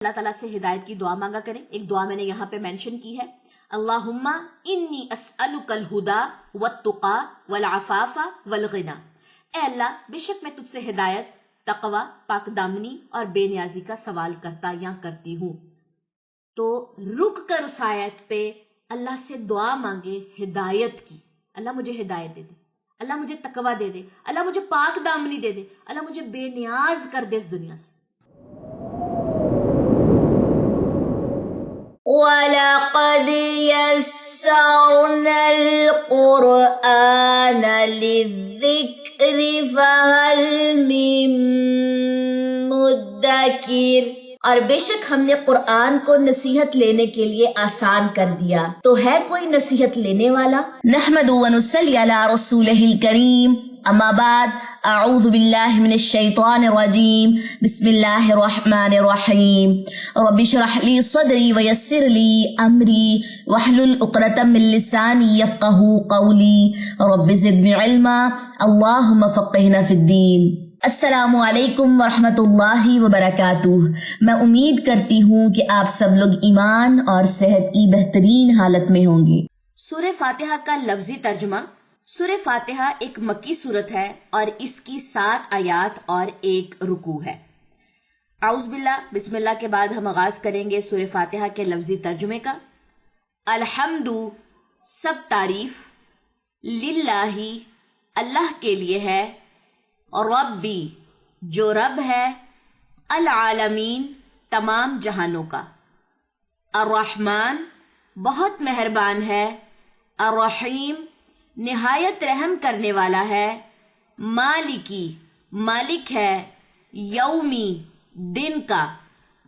اللہ تعالیٰ سے ہدایت کی دعا مانگا کریں. ایک دعا میں نے یہاں پہ مینشن کی ہے، اللہم انی اسألک الہدا والتقا والعفاف والغنا. اے اللہ، بے شک میں تجھ سے ہدایت، تقوی، پاک دامنی اور بے نیازی کا سوال کرتا یا کرتی ہوں. تو رک کر اس آیت پہ اللہ سے دعا مانگے ہدایت کی. اللہ مجھے ہدایت دے دے، اللہ مجھے تقوی دے دے، اللہ مجھے پاک دامنی دے دے، اللہ مجھے بے نیاز کر دے اس دنیا سے. وَلَقَدْ يَسَّرْنَا الْقُرْآنَ لِلذِّكْرِ فَهَلْ مِن مُدَّكِرٍ. اور بے شک ہم نے قرآن کو نصیحت لینے کے لیے آسان کر دیا، تو ہے کوئی نصیحت لینے والا؟ نحمد و نصلی علی رسولہ الکریم. اما بعد، اعوذ باللہ من الشیطان الرجیم. بسم اللہ الرحمن الرحیم. رب اشرح لی صدری ویسر لی امری واحلل عقدۃ من لسانی یفقہوا قولی. رب زدنی علما، اللہم فقہنا فی الدین. السلام علیکم ورحمۃ اللہ وبرکاتہ. میں امید کرتی ہوں کہ آپ سب لوگ ایمان اور صحت کی بہترین حالت میں ہوں گے. سورہ فاتحہ کا لفظی ترجمہ. سورہ فاتحہ ایک مکی سورت ہے اور اس کی 7 آیات اور 1 رکوع ہے. اعوذ باللہ، بسم اللہ کے بعد ہم آغاز کریں گے سورہ فاتحہ کے لفظی ترجمے کا. الحمد، سب تعریف، للہ، اللہ کے لیے ہے، ربی، جو رب ہے، العالمین، تمام جہانوں کا، الرحمن، بہت مہربان ہے، الرحیم، نہایت رحم کرنے والا ہے، مالکی، مالک ہے، یومی، دن کا،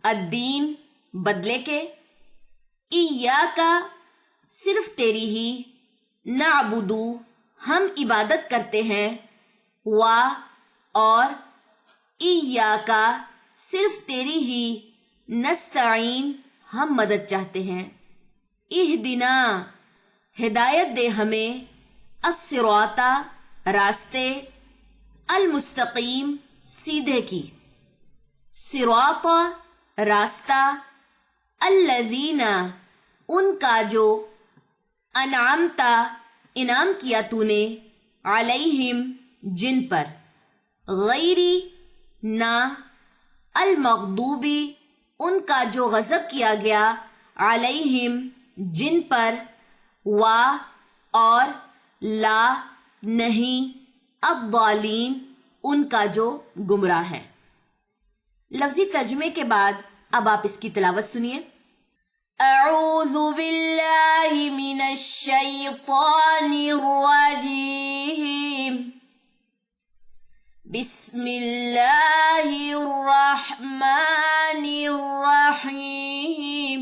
الدین، بدلے کے، ایاکا، صرف تیری ہی، نعبدو، ہم عبادت کرتے ہیں، اور ایاکا، صرف تیری ہی، نستعین، ہم مدد چاہتے ہیں. اہدنا، ہدایت دے ہمیں، الصراط، راستے، المستقیم، سیدھے کی، صراط، راستہ، الذین، ان کا جو، انعمت، انعام کیا تو نے، علیہم، جن پر، غیری، نہ، المغضوبی، ان کا جو غضب کیا گیا، علیہم، جن پر، اور لا، نہیں، الضالین، ان کا جو گمراہ ہے. لفظی ترجمے کے بعد اب آپ اس کی تلاوت سنیے. اعوذ باللہ من الشیطان الرجیم. بسم اللہ الرحمن الرحیم.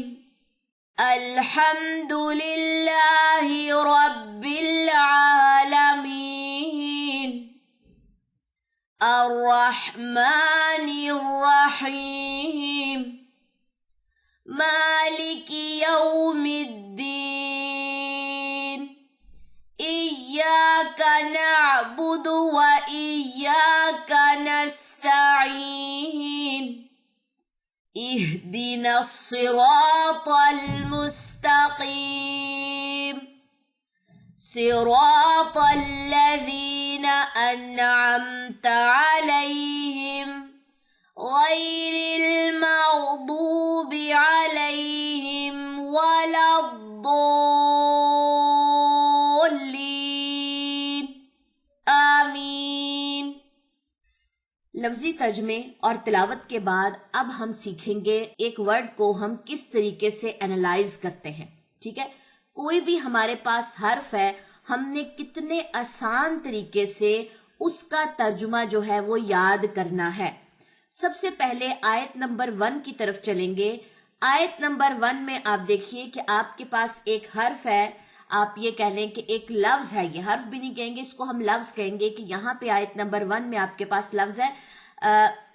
الحمد للہ رب العالمین، الرحمن الرحیم، مالک یوم الدین، ایاک نعبد و ایاک نستعین، اہدنا الصراط المستقیم، صراط الذین انعمت علیہم غیر المغضوب علیہم ولا الضالین، آمین. لفظی ترجمے اور تلاوت کے بعد اب ہم سیکھیں گے ایک ورڈ کو ہم کس طریقے سے انالائز کرتے ہیں. ٹھیک ہے، کوئی بھی ہمارے پاس حرف ہے، ہم نے کتنے آسان طریقے سے اس کا ترجمہ جو ہے وہ یاد کرنا ہے. سب سے پہلے آیت نمبر 1 کی طرف چلیں گے. آیت نمبر 1 میں آپ دیکھیے کہ آپ کے پاس ایک حرف ہے. آپ یہ کہہ لیں کہ ایک لفظ ہے، یہ حرف بھی نہیں کہیں گے، اس کو ہم لفظ کہیں گے کہ یہاں پہ آیت نمبر 1 میں آپ کے پاس لفظ ہے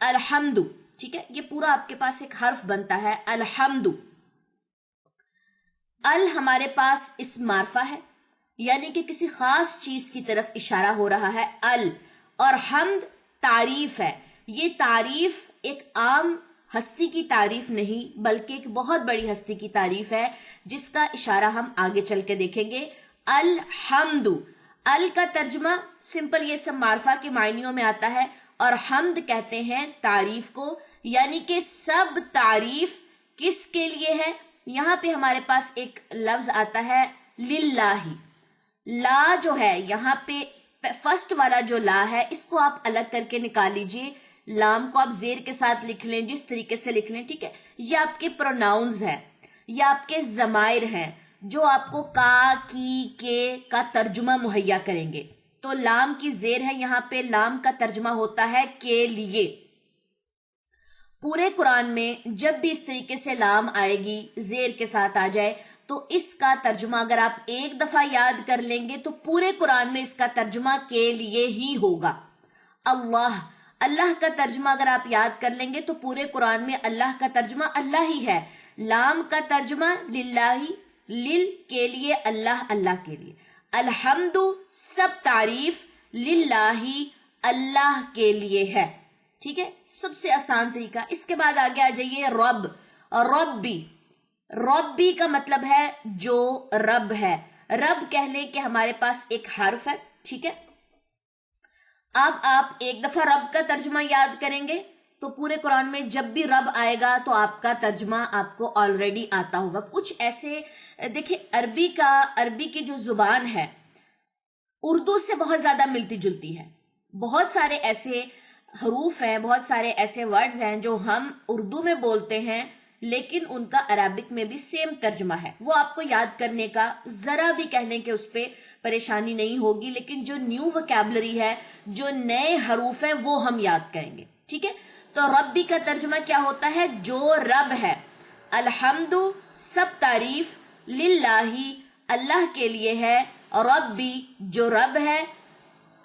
الحمد. ٹھیک ہے، یہ پورا آپ کے پاس ایک حرف بنتا ہے الحمد. ہمارے پاس اسم معرفہ ہے، یعنی کہ کسی خاص چیز کی طرف اشارہ ہو رہا ہے، اور حمد تعریف ہے. یہ تعریف ایک عام ہستی کی تعریف نہیں بلکہ ایک بہت بڑی ہستی کی تعریف ہے جس کا اشارہ ہم آگے چل کے دیکھیں گے. الحمد، ال کا ترجمہ سمپل یہ سب معرفہ کے معنیوں میں آتا ہے اور حمد کہتے ہیں تعریف کو، یعنی کہ سب تعریف کس کے لیے ہے. یہاں پہ ہمارے پاس ایک لفظ آتا ہے للہ. لا جو ہے یہاں پہ فرسٹ والا جو لا ہے اس کو آپ الگ کر کے نکال لیجئے. لام کو آپ زیر کے ساتھ لکھ لیں، جس طریقے سے لکھ لیں، ٹھیک ہے. یہ آپ کے پروناؤنز ہیں، یہ آپ کے ضمائر ہیں جو آپ کو کا، کی، کے کا ترجمہ مہیا کریں گے. تو لام کی زیر ہے یہاں پہ، لام کا ترجمہ ہوتا ہے کے لیے. پورے قرآن میں جب بھی اس طریقے سے لام آئے گی، زیر کے ساتھ آ جائے، تو اس کا ترجمہ اگر آپ ایک دفعہ یاد کر لیں گے تو پورے قرآن میں اس کا ترجمہ کے لیے ہی ہوگا. اللہ، اللہ کا ترجمہ اگر آپ یاد کر لیں گے تو پورے قرآن میں اللہ کا ترجمہ اللہ ہی ہے. لام کا ترجمہ للہ، لل کے لیے، اللہ، اللہ کے لیے. الحمد، سب تعریف، للہ، اللہ کے لیے ہے. ٹھیک ہے، سب سے آسان طریقہ. اس کے بعد آگے آ جائیے رب. ربی، ربی کا مطلب ہے جو رب ہے. رب کہہ لیں کہ ہمارے پاس ایک حرف ہے، ٹھیک ہے. اب آپ ایک دفعہ رب کا ترجمہ یاد کریں گے تو پورے قرآن میں جب بھی رب آئے گا تو آپ کا ترجمہ آپ کو آلریڈی آتا ہوگا. کچھ ایسے دیکھیں، عربی کی جو زبان ہے اردو سے بہت زیادہ ملتی جلتی ہے. بہت سارے ایسے حروف ہیں، بہت سارے ایسے ورڈز ہیں جو ہم اردو میں بولتے ہیں لیکن ان کا عربک میں بھی سیم ترجمہ ہے. وہ آپ کو یاد کرنے کا ذرا بھی کہنے کے اس پہ پریشانی نہیں ہوگی، لیکن جو نیو وکیبلری ہے، جو نئے حروف ہیں، وہ ہم یاد کریں گے. ٹھیک ہے، تو ربی کا ترجمہ کیا ہوتا ہے؟ جو رب ہے. الحمد، سب تعریف، للہ، اللہ کے لیے ہے. ربی، جو رب ہے.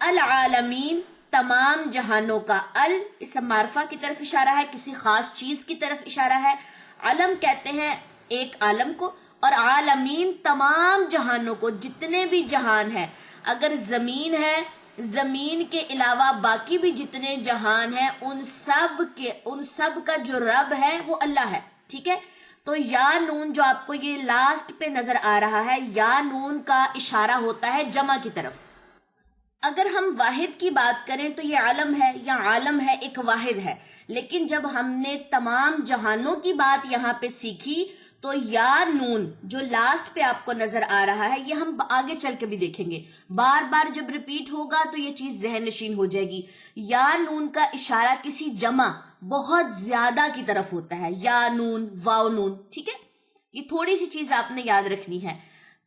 العالمین، تمام جہانوں کا. ال اس معرفہ کی طرف اشارہ ہے، کسی خاص چیز کی طرف اشارہ ہے. علم کہتے ہیں ایک عالم کو، اور عالمین تمام جہانوں کو، جتنے بھی جہان ہیں. اگر زمین ہے، زمین کے علاوہ باقی بھی جتنے جہان ہیں، ان سب کا جو رب ہے وہ اللہ ہے. ٹھیک ہے، تو یا نون جو آپ کو یہ لاسٹ پہ نظر آ رہا ہے، یا نون کا اشارہ ہوتا ہے جمع کی طرف. اگر ہم واحد کی بات کریں تو یہ عالم ہے، یا عالم ہے، ایک واحد ہے. لیکن جب ہم نے تمام جہانوں کی بات یہاں پہ سیکھی تو یا نون جو لاسٹ پہ آپ کو نظر آ رہا ہے، یہ ہم آگے چل کے بھی دیکھیں گے. بار بار جب ریپیٹ ہوگا تو یہ چیز ذہن نشین ہو جائے گی. یا نون کا اشارہ کسی جمع بہت زیادہ کی طرف ہوتا ہے. یا نون، واو نون. ٹھیک ہے، یہ تھوڑی سی چیز آپ نے یاد رکھنی ہے.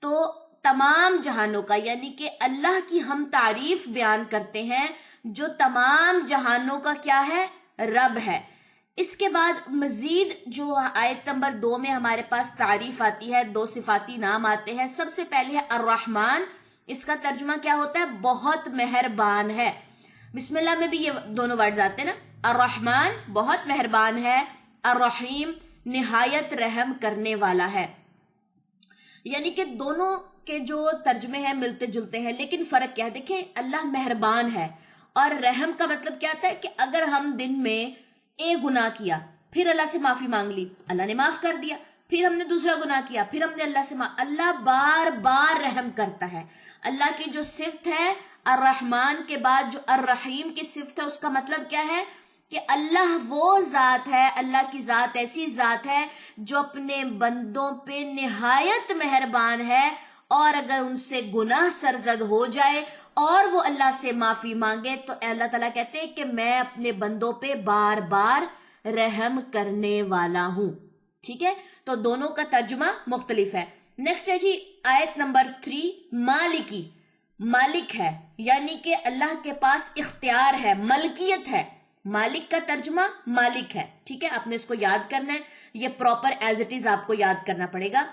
تو تمام جہانوں کا، یعنی کہ اللہ کی ہم تعریف بیان کرتے ہیں جو تمام جہانوں کا کیا ہے؟ رب ہے. اس کے بعد مزید جو آیت نمبر 2 میں ہمارے پاس تعریف آتی ہے، 2 صفاتی نام آتے ہیں. سب سے پہلے ہے الرحمن. اس کا ترجمہ کیا ہوتا ہے؟ بہت مہربان ہے. بسم اللہ میں بھی یہ دونوں ورڈز آتے ہیں نا. الرحمن بہت مہربان ہے، الرحیم نہایت رحم کرنے والا ہے. یعنی کہ دونوں کے جو ترجمے ہیں ملتے جلتے ہیں، لیکن فرق کیا ہے؟ دیکھیں، اللہ مہربان ہے اور رحم کا مطلب کیا آتا ہے کہ اگر ہم دن میں ایک گناہ کیا، پھر اللہ سے معافی مانگ لی، اللہ نے معاف کر دیا. پھر ہم نے دوسرا گناہ کیا، پھر ہم نے اللہ سے اللہ بار بار رحم کرتا ہے. اللہ کی جو صفت ہے الرحمن کے بعد جو الرحیم کی صفت ہے، اس کا مطلب کیا ہے کہ اللہ وہ ذات ہے، اللہ کی ذات ایسی ذات ہے جو اپنے بندوں پہ نہایت مہربان ہے. اور اگر ان سے گناہ سرزد ہو جائے اور وہ اللہ سے معافی مانگے تو اللہ تعالیٰ کہتے ہیں کہ میں اپنے بندوں پہ بار بار رحم کرنے والا ہوں. ٹھیک ہے، تو دونوں کا ترجمہ مختلف ہے. نیکسٹ ہے جی آیت نمبر 3. مالکی، مالک ہے، یعنی کہ اللہ کے پاس اختیار ہے، ملکیت ہے. مالک کا ترجمہ مالک ہے. ٹھیک ہے، آپ نے اس کو یاد کرنا ہے. یہ پراپر ایز اٹ از آپ کو یاد کرنا پڑے گا.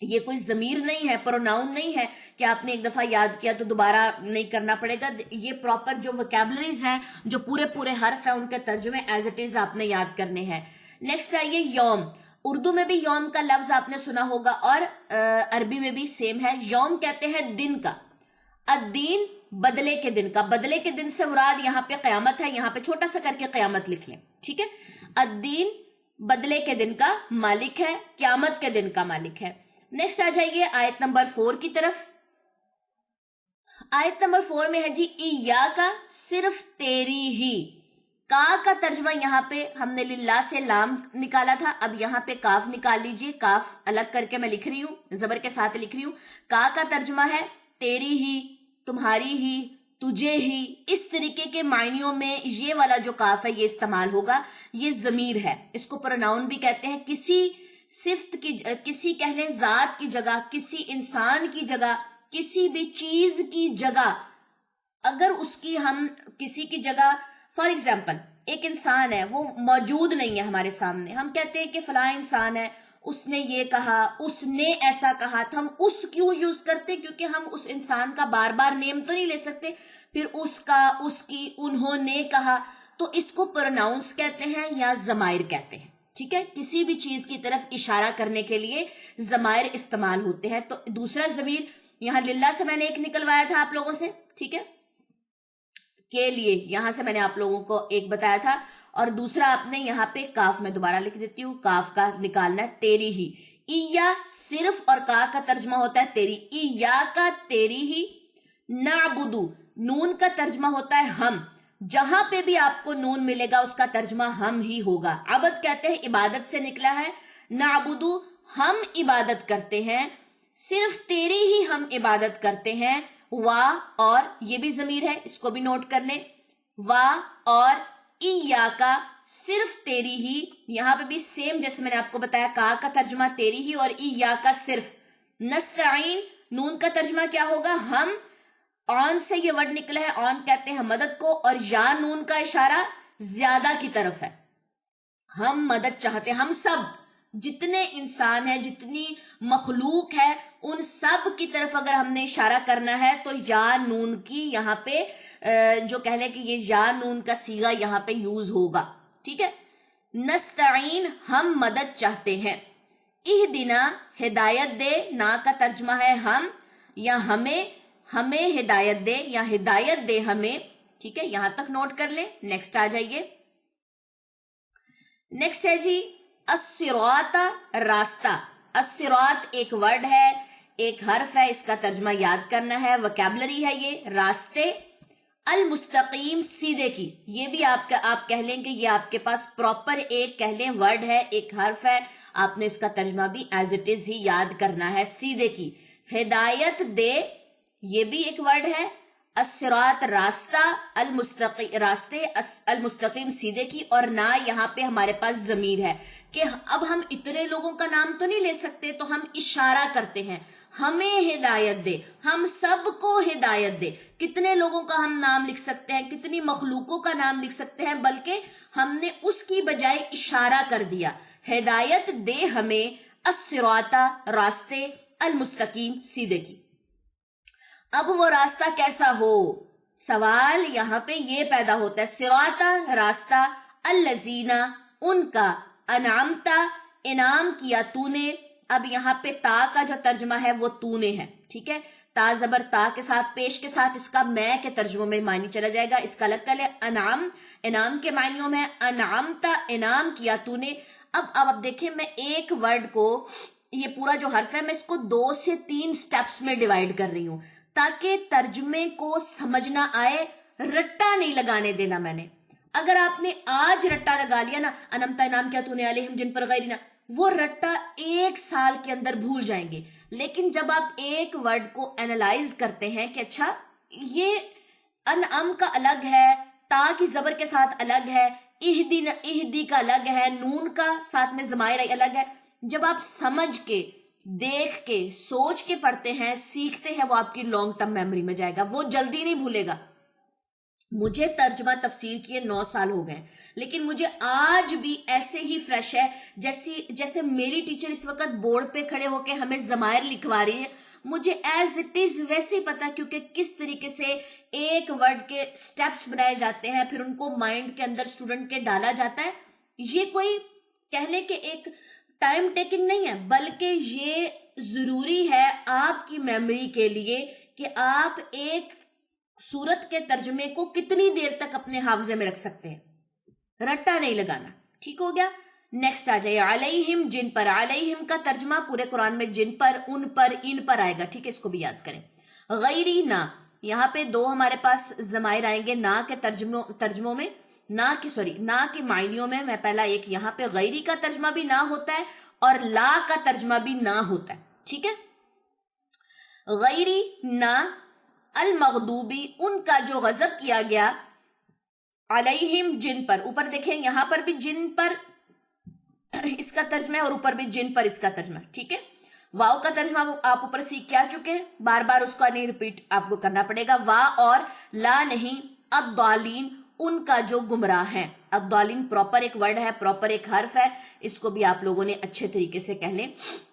یہ کوئی ضمیر نہیں ہے، پروناؤن نہیں ہے کہ آپ نے ایک دفعہ یاد کیا تو دوبارہ نہیں کرنا پڑے گا. یہ پراپر جو وکیبلریز ہیں، جو پورے حرف ہیں، ان کے ترجمے ایز اٹ از آپ نے یاد کرنے ہیں. نیکسٹ آئیے یوم. اردو میں بھی یوم کا لفظ آپ نے سنا ہوگا اور عربی میں بھی سیم ہے. یوم کہتے ہیں دن کا. الدین بدلے کے دن کا. بدلے کے دن سے مراد یہاں پہ قیامت ہے. یہاں پہ چھوٹا سا کر کے قیامت لکھ لیں. ٹھیک ہے، الدین بدلے کے دن کا مالک ہے، قیامت کے دن کا مالک ہے۔ نیکسٹ آ جائیے آیت نمبر 4 کی طرف۔ آیت نمبر 4 میں ہے جی ایاکا، صرف تیری ہی۔ کا ترجمہ یہاں پہ ہم نے للہ سے لام نکالا تھا، اب یہاں پہ کاف نکال لیجئے، کاف الگ کر کے میں لکھ رہی ہوں، زبر کے ساتھ لکھ رہی ہوں۔ کا ترجمہ ہے تیری ہی، تمہاری ہی، تجھے ہی۔ اس طریقے کے معنیوں میں یہ والا جو کاف ہے یہ استعمال ہوگا۔ یہ ضمیر ہے، اس کو پروناؤن بھی کہتے ہیں۔ کسی صفت کی، کسی کہہ لیں ذات کی جگہ، کسی انسان کی جگہ، کسی بھی چیز کی جگہ اگر اس کی ہم کسی کی جگہ، فار ایگزامپل ایک انسان ہے وہ موجود نہیں ہے ہمارے سامنے، ہم کہتے ہیں کہ فلاں انسان ہے، اس نے یہ کہا، اس نے ایسا کہا، تو ہم اس کیوں یوز کرتے؟ کیونکہ ہم اس انسان کا بار بار نیم تو نہیں لے سکتے، پھر اس کا، اس کی، انہوں نے کہا، تو اس کو پروناؤنس کہتے ہیں یا ضمائر کہتے ہیں۔ ٹھیک ہے، کسی بھی چیز کی طرف اشارہ کرنے کے لیے ضمائر استعمال ہوتے ہیں۔ تو دوسرا ضمیر یہاں للہ سے میں نے ایک نکلوایا تھا آپ لوگوں سے، ٹھیک ہے، کے لیے یہاں سے میں نے آپ لوگوں کو ایک بتایا تھا، اور دوسرا آپ نے یہاں پہ کاف میں دوبارہ لکھ دیتی ہوں، کاف کا نکالنا ہے تیری ہی۔ ایا صرف، اور کا ترجمہ ہوتا ہے تیری، ایا کا تیری ہی۔ نعبدو، نون کا ترجمہ ہوتا ہے ہم، جہاں پہ بھی آپ کو نون ملے گا اس کا ترجمہ ہم ہی ہوگا۔ عبد کہتے ہیں عبادت سے نکلا ہے، نعبدو ہم عبادت کرتے ہیں، صرف تیری ہی ہم عبادت کرتے ہیں۔ وا، اور یہ بھی ضمیر ہے، اس کو بھی نوٹ کر لیں، وا اور ایاکا، صرف تیری ہی۔ یہاں پہ بھی سیم جیسے میں نے آپ کو بتایا، کا ترجمہ تیری ہی اور ایاکا صرف۔ نستعین، نون کا ترجمہ کیا ہوگا؟ ہم، آن سے یہ ورڈ نکلا ہے، آن کہتے ہیں مدد کو، اور یا نون کا اشارہ زیادہ کی طرف ہے، ہم مدد چاہتے ہیں، ہم سب جتنے انسان ہیں، جتنی مخلوق ہے، ان سب کی طرف اگر ہم نے اشارہ کرنا ہے تو یا نون کی یہاں پہ جو کہہ لیں کہ یہ یا نون کا صیغہ یہاں پہ یوز ہوگا۔ ٹھیک ہے، نستعین ہم مدد چاہتے ہیں، اہدنا ہدایت دے، نا کا ترجمہ ہے ہم یا ہمیں، ہمیں ہدایت دے یا ہدایت دے ہمیں۔ ٹھیک ہے، یہاں تک نوٹ کر لیں۔ نیکسٹ آ جائیے، نیکسٹ ہے جی الصراط، راستہ۔ الصراط ایک ورڈ ہے، ایک حرف ہے، اس کا ترجمہ یاد کرنا ہے، وکیبلری ہے یہ، راستے۔ المستقیم، سیدھے کی، یہ بھی آپ کہہ لیں کہ یہ آپ کے پاس پراپر ایک کہہ لیں ورڈ ہے، ایک حرف ہے، آپ نے اس کا ترجمہ بھی ایز اٹ از ہی یاد کرنا ہے، سیدھے کی۔ ہدایت دے، یہ بھی ایک ورڈ ہے، الصراط راستہ، راستے، المستقیم سیدھے کی، اور نہ یہاں پہ ہمارے پاس ضمیر ہے کہ اب ہم اتنے لوگوں کا نام تو نہیں لے سکتے، تو ہم اشارہ کرتے ہیں، ہمیں ہدایت دے، ہم سب کو ہدایت دے۔ کتنے لوگوں کا ہم نام لکھ سکتے ہیں، کتنی مخلوقوں کا نام لکھ سکتے ہیں، بلکہ ہم نے اس کی بجائے اشارہ کر دیا، ہدایت دے ہمیں، الصراط راستے، المستقیم سیدھے کی۔ اب وہ راستہ کیسا ہو؟ سوال یہاں پہ یہ پیدا ہوتا ہے، صراط راستہ، الذین ان کا، انعمتا انعام کیا تو نے۔ اب یہاں پہ تا کا جو ترجمہ ہے وہ تو نے ہے، ٹھیک ہے، تا زبر تا کے ساتھ، پیش کے ساتھ، اس کا میں کے ترجموں میں معنی چلا جائے گا، اس کا الگ کل ہے، انعام، انعام کے معنیوں میں انعمتا انعام کیا تو نے۔ اب دیکھیں، میں ایک ورڈ کو، یہ پورا جو حرف ہے میں اس کو 2 سے 3 سٹیپس میں ڈیوائیڈ کر رہی ہوں تاکہ ترجمے کو سمجھنا آئے، رٹا نہیں لگانے دینا میں نے۔ اگر آپ نے آج رٹا لگا لیا نا، انمتا انعام کیا تو نے علیہم جن پر غیرنا، وہ رٹا 1 سال کے اندر بھول جائیں گے۔ لیکن جب آپ ایک ورڈ کو اینالائز کرتے ہیں کہ اچھا یہ انعم کا الگ ہے، تا کی زبر کے ساتھ الگ ہے، اہدی کا الگ ہے، نون کا ساتھ میں ضمائر الگ ہے، جب آپ سمجھ کے، دیکھ کے، سوچ کے پڑھتے ہیں، سیکھتے ہیں، وہ آپ کی لانگ ٹرم میموری میں جائے گا، وہ جلدی نہیں بھولے گا۔ مجھے ترجمہ تفسیر کیے 9 سال ہو گئے، لیکن مجھے آج بھی ایسے ہی فریش ہے جیسے میری ٹیچر اس وقت بورڈ پہ کھڑے ہو کے ہمیں ضمائر لکھوا رہی ہے، مجھے ایز اٹ از ویسے ہی پتا، کیونکہ کس طریقے سے ایک ورڈ کے سٹیپس بنائے جاتے ہیں، پھر ان کو مائنڈ کے اندر اسٹوڈنٹ کے ڈالا جاتا ہے۔ یہ کوئی کہہ لے کہ ایک ٹائم ٹیکنگ نہیں ہے، بلکہ یہ ضروری ہے آپ کی میموری کے لیے کہ آپ ایک سورت کے ترجمے کو کتنی دیر تک اپنے حافظے میں رکھ سکتے ہیں، رٹا نہیں لگانا، ٹھیک ہو گیا. نیکسٹ آ جائے علیہم جن پر. علیہم کا ترجمہ پورے قرآن میں جن پر، ان پر، ان پر آئے گا. ٹھیک ہے، اس کو بھی یاد کریں. غیری نہ، یہاں پہ دو ہمارے پاس ضمائر آئیں گے نہ کے ترجموں میں، نہ کے معنیوں میں. میں پہلا ایک یہاں پہ غیری کا ترجمہ بھی نہ ہوتا ہے اور لا کا ترجمہ بھی نہ ہوتا ہے. ٹھیک ہے، غیری نہ المغضوبی، ان کا جو غضب کیا گیا، علیہم جن پر. اوپر دیکھیں یہاں پر بھی جن پر اس کا ترجمہ ہے اور اوپر بھی جن پر اس کا ترجمہ. ٹھیک ہے، واؤ کا ترجمہ آپ اوپر سیکھ کے آ چکے ہیں، بار بار اس کا نہیں ریپیٹ آپ کو کرنا پڑے گا. وا اور لا نہیں، الضالین، ان کا جو گمراہ ہیں. الضالین پراپر ایک ورڈ ہے، پراپر ایک حرف ہے. اس کو بھی آپ لوگوں نے اچھے طریقے سے کہہ لیں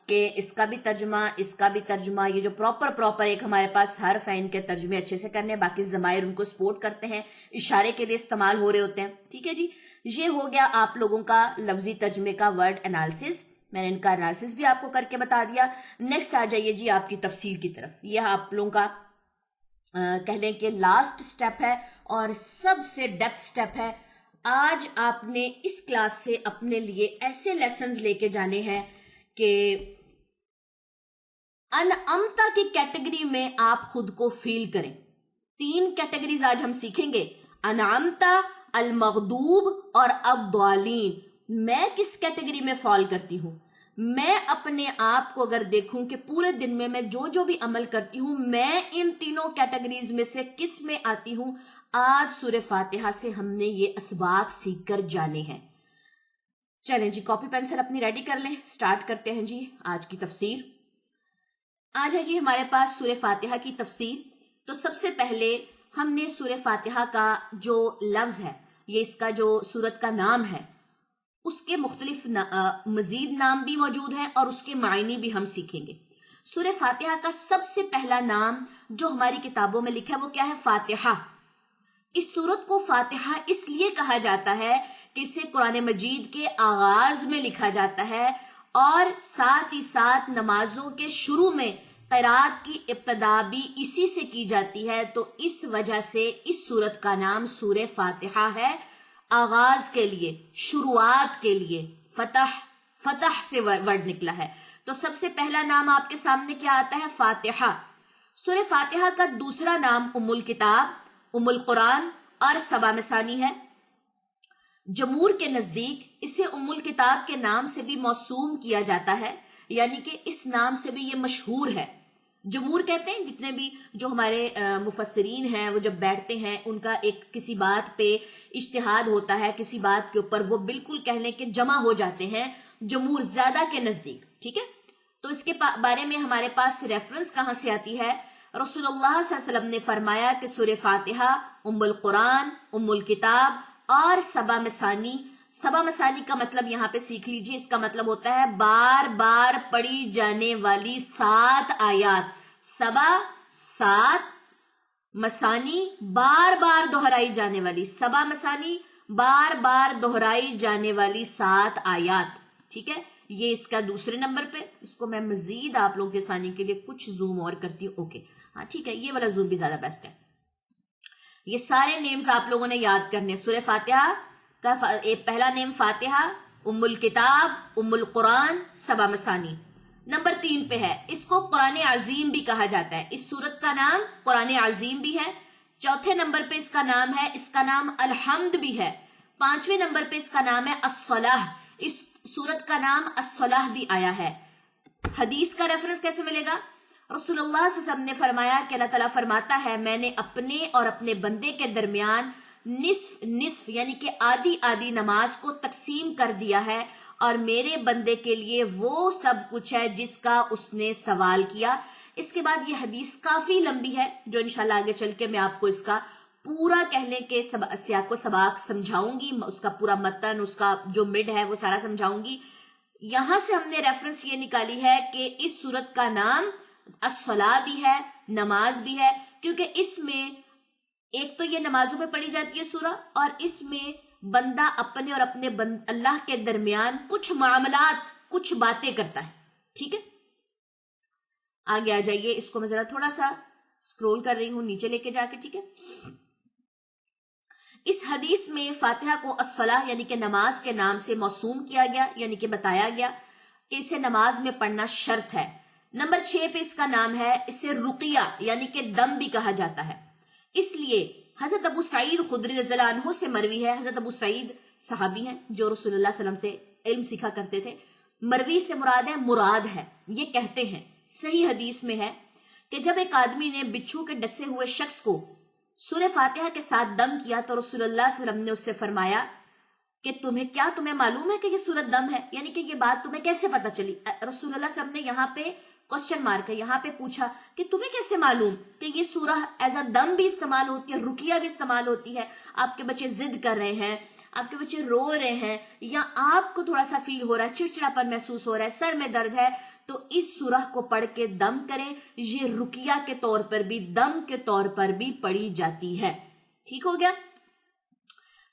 کہ اس کا بھی ترجمہ، اس کا بھی ترجمہ. یہ جو پراپر ایک ہمارے پاس حرف ہے، ان کے ترجمے اچھے سے کرنے. باقی ضمائر ان کو سپورٹ کرتے ہیں، اشارے کے لیے استعمال ہو رہے ہوتے ہیں. ٹھیک ہے جی، یہ ہو گیا آپ لوگوں کا لفظی ترجمے کا ورڈ انالیسس. میں نے ان کا انالیسس بھی آپ کو کر کے بتا دیا. نیکسٹ آ جائیے جی آپ کی تفسیر کی طرف. یہ آپ لوگوں کا کہہ لیں کہ لاسٹ سٹیپ ہے اور سب سے ڈیپتھ سٹیپ ہے. آج آپ نے اس کلاس سے اپنے لیے ایسے لیسنز لے کے جانے ہیں کہ انعمتا کی کیٹیگری میں آپ خود کو فیل کریں. 3 کیٹیگریز آج ہم سیکھیں گے، انعمتا، المغضوب اور الضالین. میں کس کیٹیگری میں فال کرتی ہوں؟ میں اپنے آپ کو اگر دیکھوں کہ پورے دن میں جو بھی عمل کرتی ہوں، میں ان تینوں کیٹیگریز میں سے کس میں آتی ہوں؟ آج سورہ فاتحہ سے ہم نے یہ اسباق سیکھ کر جانے ہیں. چلیں جی، کاپی پینسل اپنی ریڈی کر لیں، سٹارٹ کرتے ہیں جی آج کی تفسیر. آج ہے جی ہمارے پاس سورہ فاتحہ کی تفسیر. تو سب سے پہلے ہم نے سورہ فاتحہ کا جو لفظ ہے، یہ اس کا جو سورت کا نام ہے، اس کے مختلف مزید نام بھی موجود ہیں اور اس کے معنی بھی ہم سیکھیں گے. سورہ فاتحہ کا سب سے پہلا نام جو ہماری کتابوں میں لکھا ہے وہ کیا ہے؟ فاتحہ. اس سورت کو فاتحہ اس لیے کہا جاتا ہے کہ اسے قرآن مجید کے آغاز میں لکھا جاتا ہے اور ساتھ ہی ساتھ نمازوں کے شروع میں قرات کی ابتدا بھی اسی سے کی جاتی ہے. تو اس وجہ سے اس سورت کا نام سورہ فاتحہ ہے. آغاز کے لیے، شروعات کے لیے، فتح سے ورڈ نکلا ہے. تو سب سے پہلا نام آپ کے سامنے کیا آتا ہے؟ فاتحہ. سورہ فاتحہ کا دوسرا نام ام الکتاب، ام القرآن اور سبع مثانی ہے. جمہور کے نزدیک اسے ام الکتاب کے نام سے بھی موسوم کیا جاتا ہے، یعنی کہ اس نام سے بھی یہ مشہور ہے. جمہور کہتے ہیں جتنے بھی جو ہمارے مفسرین ہیں، وہ جب بیٹھتے ہیں ان کا ایک کسی بات پہ اجتہاد ہوتا ہے، کسی بات کے اوپر وہ بالکل کہنے کے جمع ہو جاتے ہیں جمہور زیادہ کے نزدیک. ٹھیک ہے، تو اس کے بارے میں ہمارے پاس ریفرنس کہاں سے آتی ہے؟ رسول اللہ صلی اللہ علیہ وسلم نے فرمایا کہ سورہ فاتحہ ام القرآن، ام الکتاب اور سبع مثانی. سبع مثانی کا مطلب یہاں پہ سیکھ لیجیے، اس کا مطلب ہوتا ہے بار بار پڑھی جانے والی 7 آیات. سبع 7، مثانی بار بار دہرائی جانے والی، سبع مثانی بار بار دہرائی جانے والی 7 آیات. ٹھیک ہے، یہ اس کا دوسرے نمبر پہ. اس کو میں مزید آپ لوگوں کے آسانی کے لیے کچھ زوم اور کرتی ہوں. اوکے ہاں ٹھیک ہے، یہ والا زوم بھی زیادہ بیسٹ ہے. یہ سارے نیمز آپ لوگوں نے یاد کرنے. سورہ فاتحہ کا پہلا نیم فاتحہ، ام الکتاب، ام القرآن، سبع مثانی. نمبر 3 پہ ہے، اس کو قرآن عظیم بھی کہا جاتا ہے. اس سورت کا نام قرآن عظیم بھی ہے. چوتھے نمبر پہ اس کا نام ہے، اس کا نام الحمد بھی ہے. 5ویں نمبر پہ اس کا نام ہے الصلاح. اس سورت کا نام الصلاح بھی آیا ہے. حدیث کا ریفرنس کیسے ملے گا؟ رسول اللہ صلی اللہ علیہ وسلم نے فرمایا کہ اللہ تعالیٰ فرماتا ہے میں نے اپنے اور اپنے بندے کے درمیان نصف یعنی کہ آدھی نماز کو تقسیم کر دیا ہے اور میرے بندے کے لیے وہ سب کچھ ہے جس کا اس نے سوال کیا. اس کے بعد یہ حدیث کافی لمبی ہے جو انشاءاللہ آگے چل کے میں آپ کو اس کا پورا کہنے کے سیاق و سباق سمجھاؤں گی، اس کا پورا متن، اس کا جو مڈ ہے وہ سارا سمجھاؤں گی. یہاں سے ہم نے ریفرنس یہ نکالی ہے کہ اس سورت کا نام الصلاح بھی ہے، نماز بھی ہے، کیونکہ اس میں ایک تو یہ نمازوں میں پڑھی جاتی ہے سورہ، اور اس میں بندہ اپنے اور اپنے اللہ کے درمیان کچھ معاملات، کچھ باتیں کرتا ہے. ٹھیک ہے، آگے آ جائیے. اس کو میں ذرا تھوڑا سا سکرول کر رہی ہوں نیچے لے کے جا کے. ٹھیک ہے، اس حدیث میں فاتحہ کو الصلاۃ یعنی کہ نماز کے نام سے موسوم کیا گیا، یعنی کہ بتایا گیا کہ اسے نماز میں پڑھنا شرط ہے۔ نمبر 6 پہ اس کا نام ہے، اسے رقیہ یعنی کہ دم بھی کہا جاتا ہے۔ اس لیے حضرت ابو سعید خدری رضی اللہ عنہ سے مروی ہے، حضرت ابو سعید صحابی ہیں جو رسول اللہ صلی اللہ علیہ وسلم سے علم سیکھا کرتے تھے، مروی سے مراد ہے مراد ہے، یہ کہتے ہیں صحیح حدیث میں ہے کہ جب ایک آدمی نے بچھو کے ڈسے ہوئے شخص کو سورہ فاتحہ کے ساتھ دم کیا تو رسول اللہ صلی اللہ علیہ وسلم نے اس سے فرمایا کہ تمہیں معلوم ہے کہ یہ سورت دم ہے، یعنی کہ یہ بات تمہیں کیسے پتا چلی؟ رسول اللہ صلی اللہ علیہ وسلم نے یہاں پہ کوشچن مارک ہے، یہاں پہ پوچھا کہ تمہیں کیسے معلوم کہ یہ سورہ ایز اے دم بھی استعمال ہوتی ہے، رقیہ بھی استعمال ہوتی ہے؟ آپ کے بچے ضد کر رہے ہیں، آپ کے بچے رو رہے ہیں، یا آپ کو تھوڑا سا فیل ہو رہا ہے، چڑچڑاپن محسوس ہو رہا ہے، سر میں درد ہے، تو اس سورہ کو پڑھ کے دم کریں۔ یہ رقیہ کے طور پر بھی، دم کے طور پر بھی پڑھی جاتی ہے۔ ٹھیک ہو گیا؟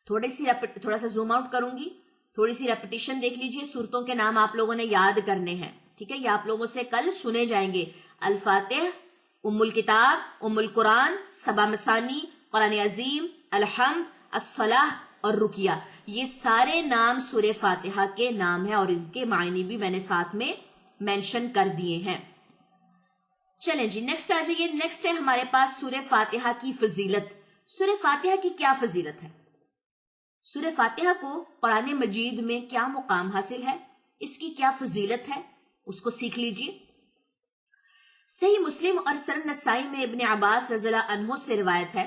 تھوڑا سا زوم آؤٹ کروں گی، تھوڑی سی ریپیٹیشن دیکھ لیجئے۔ صورتوں کے نام آپ لوگوں نے یاد کرنے ہیں، ٹھیک ہے؟ یہ آپ لوگوں سے کل سنے جائیں گے۔ الفاتح، ام الکتاب، ام القرآن، سبع مثانی، قرآن عظیم، الحمد، الصلاح اور رقیہ، یہ سارے نام سورہ فاتحہ کے نام ہیں اور ان کے معنی بھی میں نے ساتھ میں مینشن کر دیے ہیں۔ چلیں جی نیکسٹ آ جائیے۔ نیکسٹ ہے ہمارے پاس سورہ فاتحہ کی فضیلت۔ سورہ فاتحہ کی کیا فضیلت ہے؟ سورہ فاتحہ کو قرآن مجید میں کیا مقام حاصل ہے، اس کی کیا فضیلت ہے، اس کو سیکھ لیجئے۔ صحیح مسلم اور سنن نسائی میں ابن عباس رضی اللہ عنہ سے روایت ہے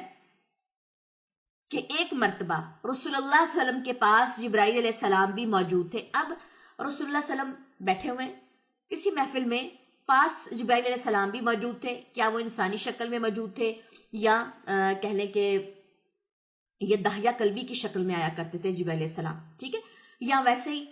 کہ ایک مرتبہ رسول اللہ صلی اللہ علیہ وسلم کے پاس جبرائیل علیہ السلام بھی موجود تھے۔ اب رسول اللہ صلی اللہ علیہ وسلم بیٹھے ہوئے کسی محفل میں، پاس جبرائیل علیہ السلام بھی موجود تھے۔ کیا وہ انسانی شکل میں موجود تھے یا کہہ لیں کہ یہ دحیہ قلبی کی شکل میں آیا کرتے تھے جبرائیل علیہ السلام، ٹھیک ہے، یا ویسے ہی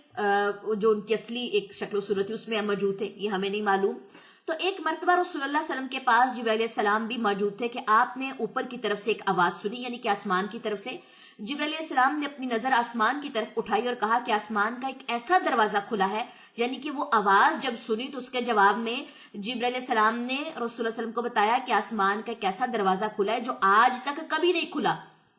جو ان کی اصلی ایک شکل و صورت تھی اس میں موجود تھے، یہ ہمیں نہیں معلوم۔ تو ایک مرتبہ رسول اللہ صلی اللہ علیہ وسلم کے پاس جبرائیل علیہ السلام بھی موجود تھے کہ آپ نے اوپر کی طرف سے ایک آواز سنی، یعنی کہ آسمان کی طرف سے۔ جبرائیل علیہ السلام نے اپنی نظر آسمان کی طرف اٹھائی اور کہا کہ آسمان کا ایک ایسا دروازہ کھلا ہے، یعنی کہ وہ آواز جب سنی تو اس کے جواب میں جبرائیل علیہ السلام نے رسول اللہ صلی اللہ علیہ وسلم کو بتایا کہ آسمان کا ایک ایسا دروازہ کھلا ہے جو آج تک کبھی نہیں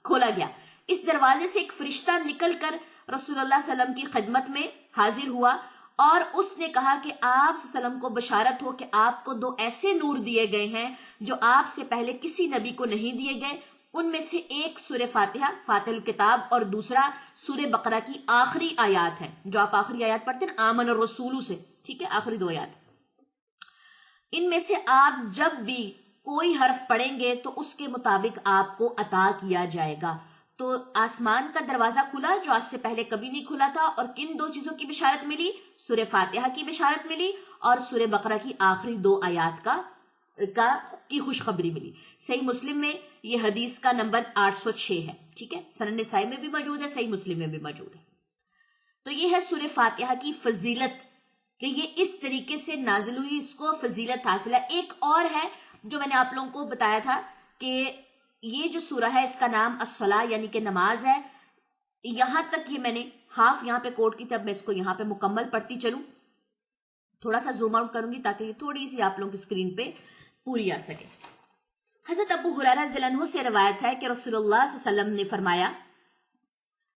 کھولا گیا۔ اس دروازے سے ایک فرشتہ نکل کر رسول اللہ صلی اللہ علیہ وسلم کی خدمت میں حاضر ہوا اور اس نے کہا کہ آپ صلی اللہ علیہ وسلم کو بشارت ہو کہ آپ کو 2 ایسے نور دیے گئے ہیں جو آپ سے پہلے کسی نبی کو نہیں دیے گئے۔ ان میں سے ایک سورہ فاتحہ، فاتح الکتاب، اور دوسرا سورہ بقرہ کی آخری آیات ہے، جو آپ آخری آیات پڑھتے ہیں آمن الرسول سے، ٹھیک ہے، آخری 2 آیات۔ ان میں سے آپ جب بھی کوئی حرف پڑھیں گے تو اس کے مطابق آپ کو عطا کیا جائے گا۔ تو آسمان کا دروازہ کھلا جو آج سے پہلے کبھی نہیں کھلا تھا، اور کن 2 چیزوں کی بشارت ملی؟ سورہ فاتحہ کی بشارت ملی اور سورہ بقرہ کی آخری 2 آیات کی خوشخبری ملی۔ صحیح مسلم میں یہ حدیث کا نمبر 806 ہے، ٹھیک ہے، سنن نسائی میں بھی موجود ہے، صحیح مسلم میں بھی موجود ہے۔ تو یہ ہے سورہ فاتحہ کی فضیلت کہ یہ اس طریقے سے نازل ہوئی، اس کو فضیلت حاصل ہے۔ ایک اور ہے جو میں نے آپ لوگوں کو بتایا تھا کہ یہ جو سورہ ہے اس کا نام الصلاۃ یعنی کہ نماز ہے۔ یہاں تک یہ میں نے ہاف یہاں پہ کوٹ کی، تب میں اس کو یہاں پہ مکمل پڑھتی چلوں۔ تھوڑا سا زوم آؤٹ کروں گی تاکہ یہ تھوڑی سی آپ لوگوں کی اسکرین پہ پوری آ سکے۔ حضرت ابو ہریرہ رضی اللہ عنہ سے روایت ہے کہ رسول اللہ صلی اللہ علیہ وسلم نے فرمایا،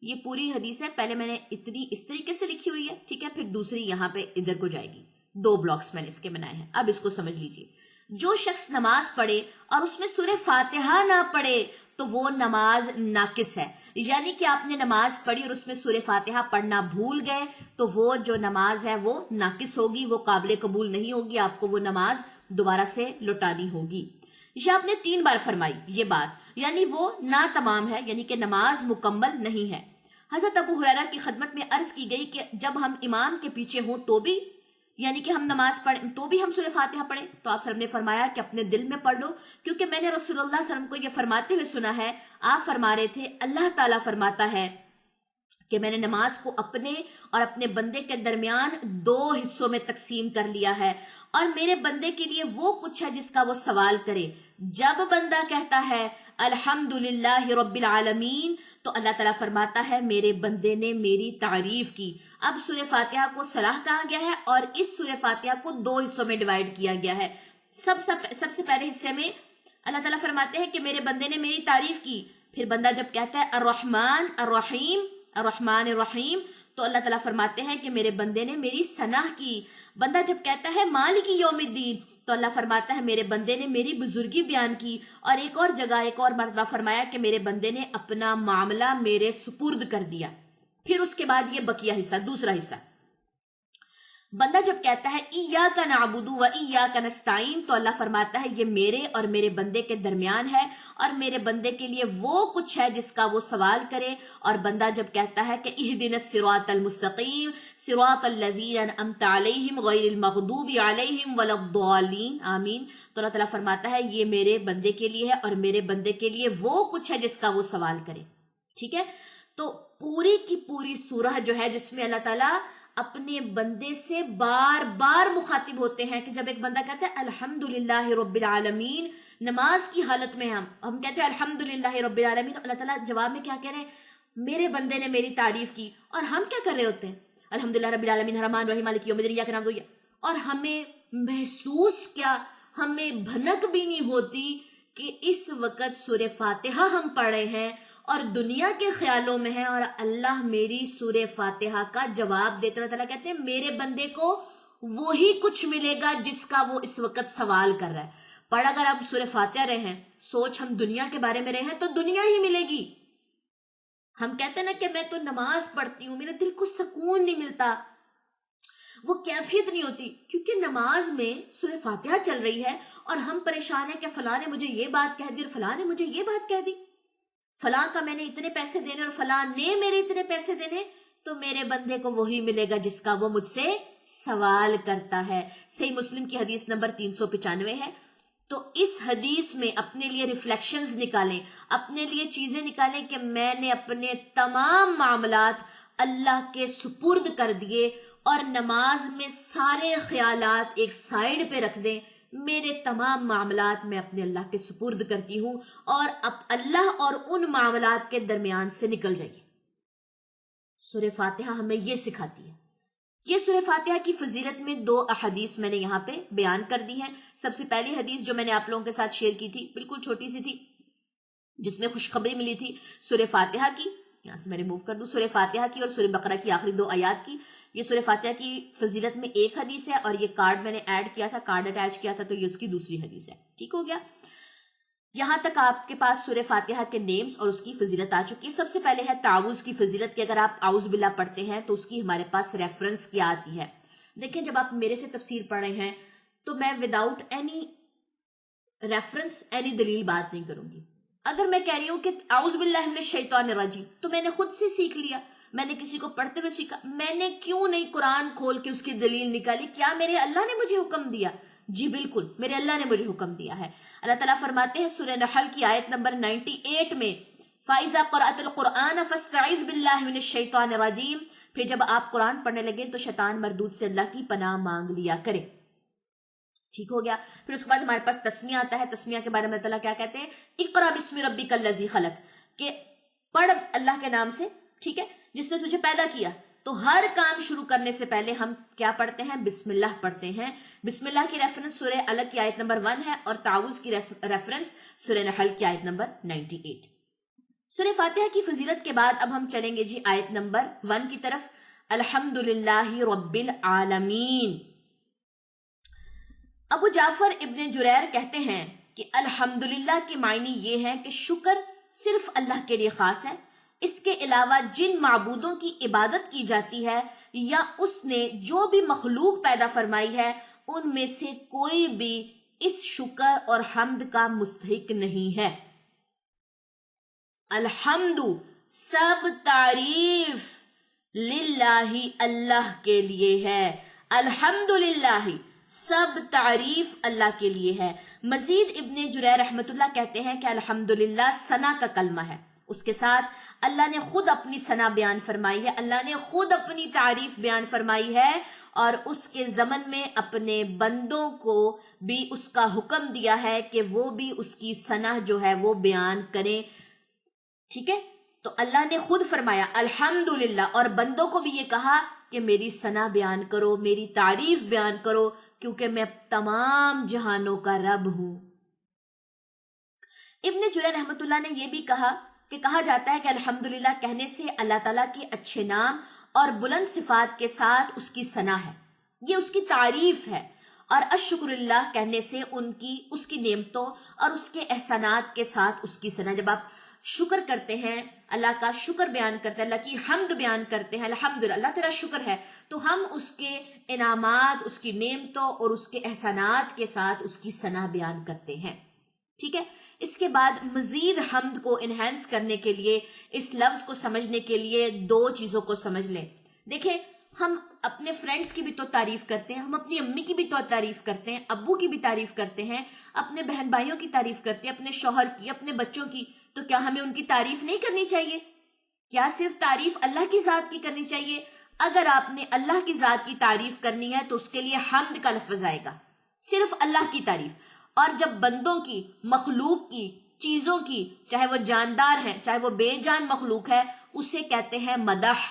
یہ پوری حدیث ہے، پہلے میں نے اس طریقے سے لکھی ہوئی ہے، ٹھیک ہے، پھر دوسری یہاں پہ ادھر کو جائے گی، 2 بلاکس میں نے اس کے بنائے ہیں۔ اب اس کو سمجھ لیجئے، جو شخص نماز پڑھے اور اس میں سورہ فاتحہ نہ پڑھے تو وہ نماز ناقص ہے، یعنی کہ آپ نے نماز پڑھی اور اس میں سورہ فاتحہ پڑھنا بھول گئے تو وہ جو نماز ہے وہ ناقص ہوگی، وہ قابل قبول نہیں ہوگی، آپ کو وہ نماز دوبارہ سے لوٹانی ہوگی۔ یہ آپ نے 3 بار فرمائی یہ بات، یعنی وہ ناتمام ہے، یعنی کہ نماز مکمل نہیں ہے۔ حضرت ابو ہریرہ کی خدمت میں عرض کی گئی کہ جب ہم امام کے پیچھے ہوں تو بھی، یعنی کہ ہم نماز پڑھیں تو بھی ہم سورہ فاتحہ پڑھیں؟ تو آپ صلی اللہ علیہ وسلم نے فرمایا کہ اپنے دل میں پڑھ لو، کیونکہ میں نے رسول اللہ صلی اللہ علیہ وسلم کو یہ فرماتے ہوئے سنا ہے۔ آپ فرما رہے تھے اللہ تعالیٰ فرماتا ہے کہ میں نے نماز کو اپنے اور اپنے بندے کے درمیان 2 حصوں میں تقسیم کر لیا ہے، اور میرے بندے کے لیے وہ کچھ ہے جس کا وہ سوال کرے۔ جب بندہ کہتا ہے الحمدللہ رب العالمین تو اللہ تعالیٰ فرماتا ہے میرے بندے نے میری تعریف کی۔ اب سورہ فاتحہ کو صلاح کہا گیا ہے اور اس سورہ فاتحہ کو 2 حصوں میں ڈیوائیڈ کیا گیا ہے۔ سب سے پہلے حصے میں اللہ تعالیٰ فرماتے ہیں کہ میرے بندے نے میری تعریف کی، پھر بندہ جب کہتا ہے الرحمن الرحیم الرحمن الرحیم تو اللہ تعالیٰ فرماتے ہیں کہ میرے بندے نے میری ثنا کی. بندہ جب کہتا ہے مالک یوم الدین تو اللہ فرماتا ہے میرے بندے نے میری بزرگی بیان کی. اور ایک اور جگہ ایک اور مرتبہ فرمایا کہ میرے بندے نے اپنا معاملہ میرے سپرد کر دیا. پھر اس کے بعد یہ بقیہ حصہ دوسرا حصہ بندہ جب کہتا ہے ایاک نعبد و ایاک نستعین تو اللہ فرماتا ہے یہ میرے اور میرے بندے کے درمیان ہے اور میرے بندے کے لیے وہ کچھ ہے جس کا وہ سوال کرے. اور بندہ جب کہتا ہے کہ اہدنا الصراط المستقیم صراط الذین انعمت علیہم غیر المغضوب علیہم ولا الضالین آمین تو اللہ تعالیٰ فرماتا ہے یہ میرے بندے کے لیے ہے اور میرے بندے کے لیے وہ کچھ ہے جس کا وہ سوال کرے. ٹھیک ہے. تو پوری کی پوری سورہ جو ہے جس میں اللہ تعالیٰ اپنے بندے سے بار بار مخاطب ہوتے ہیں کہ جب ایک بندہ کہتا ہے الحمدللہ رب العالمین نماز کی حالت میں ہم کہتے ہیں الحمدللہ رب العالمین اللہ تعالیٰ جواب میں کیا کہہ رہے ہیں میرے بندے نے میری تعریف کی. اور ہم کیا کر رہے ہوتے ہیں الحمدللہ رب العالمین الرحمن الرحیم مالک یوم الدین ایاک نعبد اور ہمیں محسوس کیا ہمیں بھنک بھی نہیں ہوتی کہ اس وقت سورہ فاتحہ ہم پڑھ رہے ہیں اور دنیا کے خیالوں میں ہے اور اللہ میری سورہ فاتحہ کا جواب دیتے. اللہ تعالیٰ کہتے ہیں میرے بندے کو وہی کچھ ملے گا جس کا وہ اس وقت سوال کر رہا ہے. پڑھ اگر آپ سورہ فاتحہ رہے ہیں سوچ ہم دنیا کے بارے میں رہے ہیں تو دنیا ہی ملے گی. ہم کہتے ہیں نا کہ میں تو نماز پڑھتی ہوں میرے دل کو سکون نہیں ملتا وہ کیفیت نہیں ہوتی کیونکہ نماز میں سورہ فاتحہ چل رہی ہے اور ہم پریشان ہیں کہ فلاں نے مجھے یہ بات کہہ دی اور فلاں نے مجھے یہ بات کہہ دی فلاں کا میں نے اتنے پیسے دینے اور فلاں نے میرے اتنے پیسے دینے. تو میرے بندے کو وہی ملے گا جس کا وہ مجھ سے سوال کرتا ہے. صحیح مسلم کی حدیث نمبر 395 ہے. تو اس حدیث میں اپنے لیے ریفلیکشنز نکالیں اپنے لیے چیزیں نکالیں کہ میں نے اپنے تمام معاملات اللہ کے سپرد کر دیے اور نماز میں سارے خیالات ایک سائیڈ پہ رکھ دیں. میرے تمام معاملات میں اپنے اللہ کے سپرد کرتی ہوں اور اب اللہ اور ان معاملات کے درمیان سے نکل جائیے. سورہ فاتحہ ہمیں یہ سکھاتی ہے. یہ سورہ فاتحہ کی فضیلت میں 2 احادیث میں نے یہاں پہ بیان کر دی ہیں. سب سے پہلی حدیث جو میں نے آپ لوگوں کے ساتھ شیئر کی تھی بالکل چھوٹی سی تھی جس میں خوشخبری ملی تھی سورہ فاتحہ کی. یہاں سے میں ریموو کر دوں سورہ فاتحہ کی اور سورہ بقرہ کی آخری 2 آیات کی. یہ سورہ فاتحہ کی فضیلت میں ایک حدیث ہے اور یہ کارڈ میں نے ایڈ کیا تھا کارڈ اٹیچ کیا تھا تو یہ اس کی دوسری حدیث ہے. ٹھیک ہو گیا. یہاں تک آپ کے پاس سورہ فاتحہ کے نیمز اور اس کی فضیلت آ چکی ہے. سب سے پہلے ہے تعوذ کی فضیلت کہ اگر آپ اعوذ باللہ پڑھتے ہیں تو اس کی ہمارے پاس ریفرنس کیا آتی ہے. دیکھیں جب آپ میرے سے تفسیر پڑھ رہے ہیں تو میں وداؤٹ اینی ریفرنس اینی دلیل بات نہیں کروں گی. اگر میں کہہ رہی ہوں کہ اعوذ باللہ من الشیطان الرجیم تو میں نے خود سے سیکھ لیا میں نے کسی کو پڑھتے ہوئے سیکھا. میں نے کیوں نہیں قرآن کھول کے اس کی دلیل نکالی کیا میرے اللہ نے مجھے حکم دیا؟ جی بالکل میرے اللہ نے مجھے حکم دیا ہے. اللہ تعالیٰ فرماتے ہیں سورہ نحل کی آیت نمبر 98 میں فَإِذَا قَرَأْتَ الْقُرْآنَ فَاسْتَعِذْ بِاللَّهِ مِنَ الشَّيْطَانِ الرَّجِيمِ پھر جب آپ قرآن پڑھنے لگے تو شیطان مردود سے اللہ کی پناہ مانگ لیا کرے. ٹھیک ہو گیا. پھر اس کے بعد ہمارے پاس تسمیہ آتا ہے. تسمیہ کے بارے میں اللہ کیا کہتے ہیں اقرأ بسم ربک الذی خلق کہ پڑھ اللہ کے نام سے ٹھیک ہے جس نے تجھے پیدا کیا. تو ہر کام شروع کرنے سے پہلے ہم کیا پڑھتے ہیں بسم اللہ پڑھتے ہیں. بسم اللہ کی ریفرنس سورہ الگ کی آیت نمبر 1 ہے اور تعوذ کی ریفرنس سورہ نحل کی آیت نمبر 98. سورہ فاتحہ کی فضیلت کے بعد اب ہم چلیں گے جی آیت نمبر 1 کی طرف. الحمدللہ رب العالمین. ابو جعفر ابن جریر کہتے ہیں کہ الحمدللہ کے معنی یہ ہے کہ شکر صرف اللہ کے لیے خاص ہے. اس کے علاوہ جن معبودوں کی عبادت کی جاتی ہے یا اس نے جو بھی مخلوق پیدا فرمائی ہے ان میں سے کوئی بھی اس شکر اور حمد کا مستحق نہیں ہے. الحمد سب تعریف للہ اللہ کے لیے ہے. الحمدللہ سب تعریف اللہ کے لیے ہے. مزید ابن جریر رحمت اللہ کہتے ہیں کہ الحمدللہ ثنا کا کلمہ ہے. اس کے ساتھ اللہ نے خود اپنی ثنا بیان فرمائی ہے اللہ نے خود اپنی تعریف بیان فرمائی ہے اور اس کے ضمن میں اپنے بندوں کو بھی اس کا حکم دیا ہے کہ وہ بھی اس کی ثنا جو ہے وہ بیان کریں. ٹھیک ہے تو اللہ نے خود فرمایا الحمدللہ اور بندوں کو بھی یہ کہا کہ میری ثنا بیان کرو میری تعریف بیان کرو کیونکہ میں تمام جہانوں کا رب ہوں. ابن جریر رحمت اللہ نے یہ بھی کہا کہ کہا جاتا ہے کہ الحمدللہ کہنے سے اللہ تعالیٰ کے اچھے نام اور بلند صفات کے ساتھ اس کی ثنا ہے، یہ اس کی تعریف ہے، اور الشکر اللہ کہنے سے اس کی نعمتوں اور اس کے احسانات کے ساتھ اس کی ثنا۔ جب آپ شکر کرتے ہیں، اللہ کا شکر بیان کرتے ہیں، اللہ کی حمد بیان کرتے ہیں، الحمدللہ اللہ تیرا شکر ہے، تو ہم اس کے انعامات، اس کی نعمتوں اور اس کے احسانات کے ساتھ اس کی ثنا بیان کرتے ہیں۔ ٹھیک ہے، اس کے بعد مزید حمد کو انہینس کرنے کے لیے، اس لفظ کو سمجھنے کے لیے دو چیزوں کو سمجھ لیں۔ دیکھیں، ہم اپنے فرینڈس کی بھی تو تعریف کرتے ہیں، ہم اپنی امی کی بھی تو تعریف کرتے ہیں، ابو کی بھی تعریف کرتے ہیں، اپنے بہن بھائیوں کی تعریف کرتے ہیں، اپنے شوہر کی، اپنے بچوں کی، تو کیا ہمیں ان کی تعریف نہیں کرنی چاہیے؟ کیا صرف تعریف اللہ کی ذات کی کرنی چاہیے؟ اگر آپ نے اللہ کی ذات کی تعریف کرنی ہے تو اس کے لیے حمد کا لفظ آئے گا، صرف اللہ کی تعریف۔ اور جب بندوں کی، مخلوق کی، چیزوں کی، چاہے وہ جاندار ہے چاہے وہ بے جان مخلوق ہے، اسے کہتے ہیں مدح۔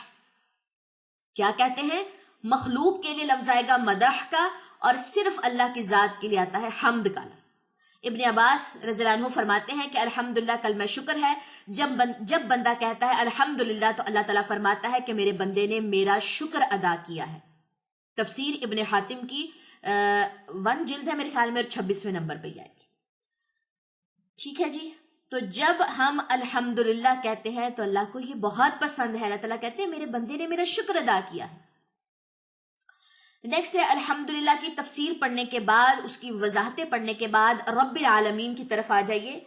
کیا کہتے ہیں؟ مخلوق کے لیے لفظ آئے گا مدح کا، اور صرف اللہ کی ذات کے لیے آتا ہے حمد کا لفظ۔ ابن عباس رضی اللہ عنہ فرماتے ہیں کہ الحمدللہ کلمہ شکر ہے، جب بندہ کہتا ہے الحمدللہ تو اللہ تعالیٰ فرماتا ہے کہ میرے بندے نے میرا شکر ادا کیا ہے۔ تفسیر ابن حاتم کی 1 جلد ہے میرے خیال میں، 26ویں نمبر پہ آئے گی۔ ٹھیک ہے جی، تو جب ہم الحمدللہ کہتے ہیں تو اللہ کو یہ بہت پسند ہے، اللہ تعالیٰ کہتے ہیں میرے بندے نے میرا شکر ادا کیا ہے۔ نیکسٹ ہے الحمدللہ کی تفسیر پڑھنے کے بعد، اس کی وضاحتیں پڑھنے کے بعد رب العالمین کی طرف آ جائیے۔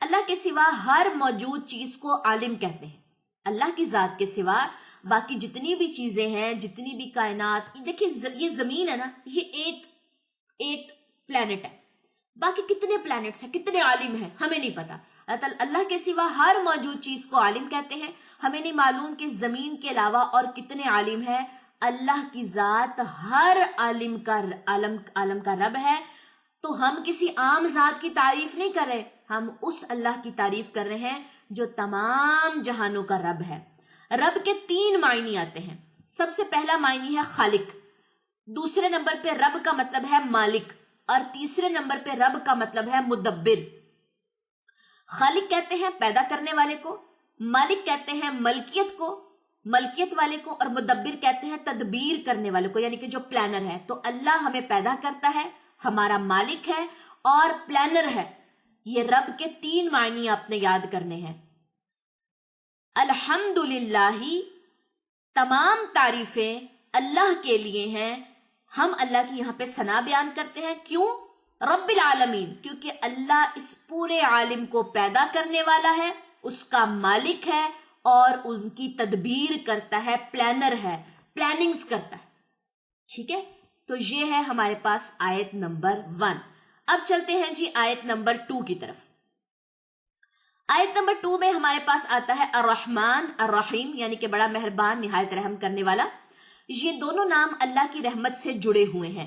اللہ کے سوا ہر موجود چیز کو عالم کہتے ہیں۔ اللہ کی ذات کے سوا باقی جتنی بھی چیزیں ہیں، جتنی بھی کائنات، دیکھیں یہ زمین ہے نا، یہ ایک پلانٹ ہے، باقی کتنے پلانٹس ہیں، کتنے عالم ہیں، ہمیں نہیں پتا۔ اللہ کے سوا ہر موجود چیز کو عالم کہتے ہیں۔ ہمیں نہیں معلوم کہ زمین کے علاوہ اور کتنے عالم ہیں۔ اللہ کی ذات ہر عالم کا رب ہے، تو ہم کسی عام ذات کی تعریف نہیں کر رہے، ہم اس اللہ کی تعریف کر رہے ہیں جو تمام جہانوں کا رب ہے۔ رب کے 3 معنی آتے ہیں۔ سب سے پہلا معنی ہے خالق، دوسرے نمبر پہ رب کا مطلب ہے مالک، اور تیسرے نمبر پہ رب کا مطلب ہے مدبر۔ خالق کہتے ہیں پیدا کرنے والے کو، مالک کہتے ہیں ملکیت والے کو، اور مدبر کہتے ہیں تدبیر کرنے والے کو، یعنی کہ جو پلانر ہے۔ تو اللہ ہمیں پیدا کرتا ہے، ہمارا مالک ہے اور پلانر ہے۔ یہ رب کے 3 معنی آپ نے یاد کرنے ہیں۔ الحمدللہ، تمام تعریفیں اللہ کے لیے ہیں۔ ہم اللہ کی یہاں پہ ثنا بیان کرتے ہیں، کیوں؟ رب العالمین، کیونکہ اللہ اس پورے عالم کو پیدا کرنے والا ہے، اس کا مالک ہے، اور ان کی تدبیر کرتا ہے، پلانر ہے، پلاننگز کرتا ہے۔ ٹھیک ہے، تو یہ ہے ہمارے پاس آیت نمبر 1۔ اب چلتے ہیں جی آیت نمبر 2 کی طرف۔ آیت نمبر 2 میں ہمارے پاس آتا ہے الرحمن الرحیم، یعنی کہ بڑا مہربان، نہایت رحم کرنے والا۔ یہ دونوں نام اللہ کی رحمت سے جڑے ہوئے ہیں۔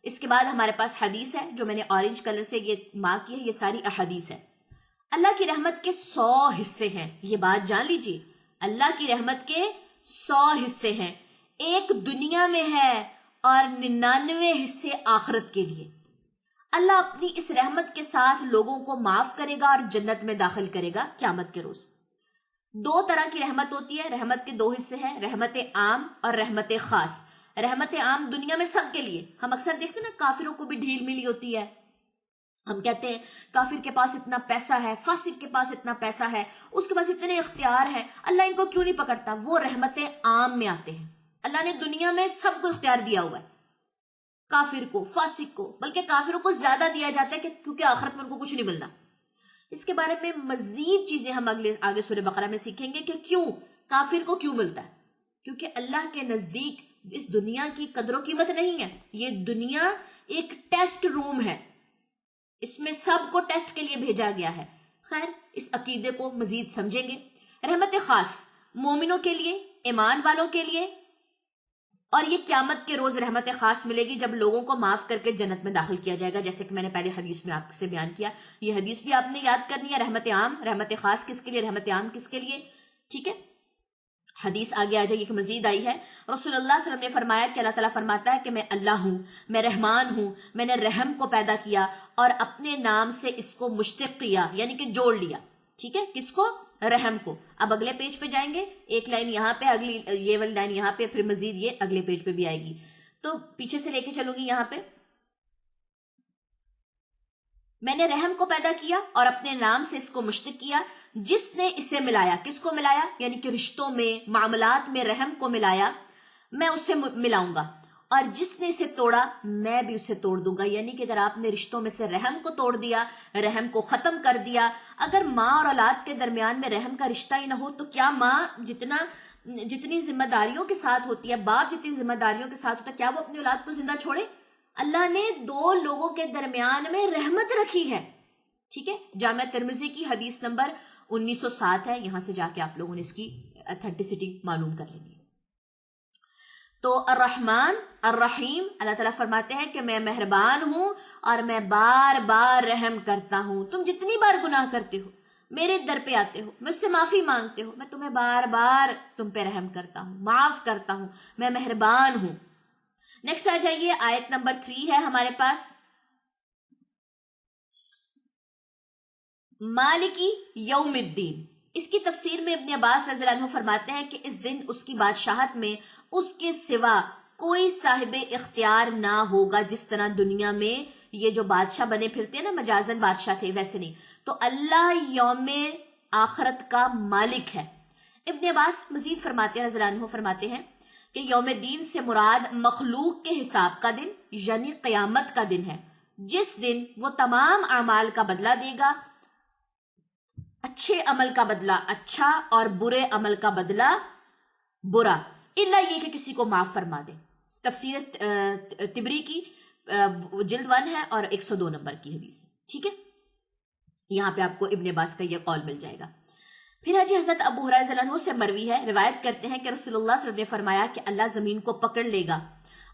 اس کے بعد ہمارے پاس حدیث ہے، جو میں نے اورنج کلر سے یہ مارک کی ہے، یہ ساری احادیث ہے۔ اللہ کی رحمت کے 100 حصے ہیں، یہ بات جان لیجیے، اللہ کی رحمت کے 100 حصے ہیں، ایک دنیا میں ہے اور 99 حصے آخرت کے لیے۔ اللہ اپنی اس رحمت کے ساتھ لوگوں کو معاف کرے گا اور جنت میں داخل کرے گا قیامت کے روز۔ 2 طرح کی رحمت ہوتی ہے، رحمت کے 2 حصے ہیں، رحمت عام اور رحمت خاص۔ رحمت عام دنیا میں سب کے لیے، ہم اکثر دیکھتے ہیں نا، کافروں کو بھی ڈھیل ملی ہوتی ہے، ہم کہتے ہیں کافر کے پاس اتنا پیسہ ہے، فاسق کے پاس اتنا پیسہ ہے، اس کے پاس اتنے اختیار ہیں، اللہ ان کو کیوں نہیں پکڑتا؟ وہ رحمت عام میں آتے ہیں۔ اللہ نے دنیا میں سب کو اختیار دیا ہوا ہے، کافر کو، فاسق کو، بلکہ کافروں کو زیادہ دیا جاتا ہے کیونکہ آخرت میں ان کو کچھ نہیں ملنا۔ اس کے بارے میں مزید چیزیں ہم آگے سورہ بقرہ میں سیکھیں گے کہ کیوں کافر کو کیوں ملتا ہے، کیونکہ اللہ کے نزدیک اس دنیا کی قدر و قیمت نہیں ہے۔ یہ دنیا ایک ٹیسٹ روم ہے، اس میں سب کو ٹیسٹ کے لیے بھیجا گیا ہے۔ خیر، اس عقیدے کو مزید سمجھیں گے۔ رحمت خاص مومنوں کے لیے، ایمان والوں کے لیے، اور یہ قیامت کے روز رحمت خاص ملے گی جب لوگوں کو معاف کر کے جنت میں داخل کیا جائے گا، جیسے کہ میں نے پہلے حدیث میں آپ سے بیان کیا۔ یہ حدیث بھی آپ نے یاد کرنی ہے، رحمت عام، رحمت خاص کس کے لیے، رحمت عام کس کے لیے۔ ٹھیک ہے، حدیث آگے آ جائے گی کہ مزید آئی ہے، رسول اللہ صلی اللہ علیہ وسلم نے فرمایا کہ اللہ تعالیٰ فرماتا ہے کہ میں اللہ ہوں، میں رحمان ہوں، میں نے رحم کو پیدا کیا اور اپنے نام سے اس کو مشتق کیا، یعنی کہ جوڑ لیا۔ ٹھیک ہے، کس کو؟ رحم کو. اب اگلے پیج پہ جائیں گے, ایک لائن یہاں پہ, اگلی یہ والی لائن یہاں پہ, پھر مزید یہ اگلے پیج پہ بھی آئے گی. تو پیچھے سے لے کے چلوں گی. یہاں پہ میں نے رحم کو پیدا کیا اور اپنے نام سے اس کو مشتق کیا. جس نے اسے ملایا, کس کو ملایا؟ یعنی کہ رشتوں میں, معاملات میں رحم کو ملایا, میں اسے ملاؤں گا. اور جس نے اسے توڑا میں بھی اسے توڑ دوں گا. یعنی کہ اگر آپ نے رشتوں میں سے رحم کو توڑ دیا, رحم کو ختم کر دیا, اگر ماں اور اولاد کے درمیان میں رحم کا رشتہ ہی نہ ہو, تو کیا ماں جتنی ذمہ داریوں کے ساتھ ہوتی ہے, باپ جتنی ذمہ داریوں کے ساتھ ہوتا ہے, کیا وہ اپنی اولاد کو زندہ چھوڑے؟ اللہ نے دو لوگوں کے درمیان میں رحمت رکھی ہے. ٹھیک ہے, جامعہ ترمذی کی حدیث نمبر 1907 ہے. یہاں سے جا کے آپ لوگوں نے اس کی اتھینٹسٹی معلوم کر لینی ہے. تو الرحمن الرحیم, اللہ تعالیٰ فرماتے ہیں کہ میں مہربان ہوں اور میں بار بار رحم کرتا ہوں. تم جتنی بار گناہ کرتے ہو, میرے در پہ آتے ہو, مجھ سے معافی مانگتے ہو, میں تمہیں بار بار تم پہ رحم کرتا ہوں, معاف کرتا ہوں, میں مہربان ہوں. نیکسٹ آ جائیے, آیت نمبر 3 ہے ہمارے پاس. مالکی یوم الدین, اس کی تفسیر میں ابن عباس رضی اللہ عنہ فرماتے ہیں کہ اس دن اس کی بادشاہت میں اس کے سوا کوئی صاحب اختیار نہ ہوگا. جس طرح دنیا میں یہ جو بادشاہ بنے پھرتے ہیں نا, مجازن بادشاہ تھے, ویسے نہیں. تو اللہ یوم آخرت کا مالک ہے. ابن عباس مزید فرماتے ہیں, رضی اللہ عنہ فرماتے ہیں کہ یوم دین سے مراد مخلوق کے حساب کا دن یعنی قیامت کا دن ہے, جس دن وہ تمام اعمال کا بدلہ دے گا. اچھے عمل کا بدلہ اچھا اور برے عمل کا بدلہ برا, الا یہ کہ کسی کو معاف فرما دے. تفسیر تبری کی جلد 1 ہے اور 102 نمبر کی حدیث ہے. ٹھیک ہے, یہاں پہ آپ کو ابن عباس کا یہ قول مل جائے گا. پھر حضرت ابو ہریرہ رضی اللہ عنہ سے مروی ہے, روایت کرتے ہیں کہ رسول اللہ صلی اللہ علیہ وسلم نے فرمایا کہ اللہ زمین کو پکڑ لے گا,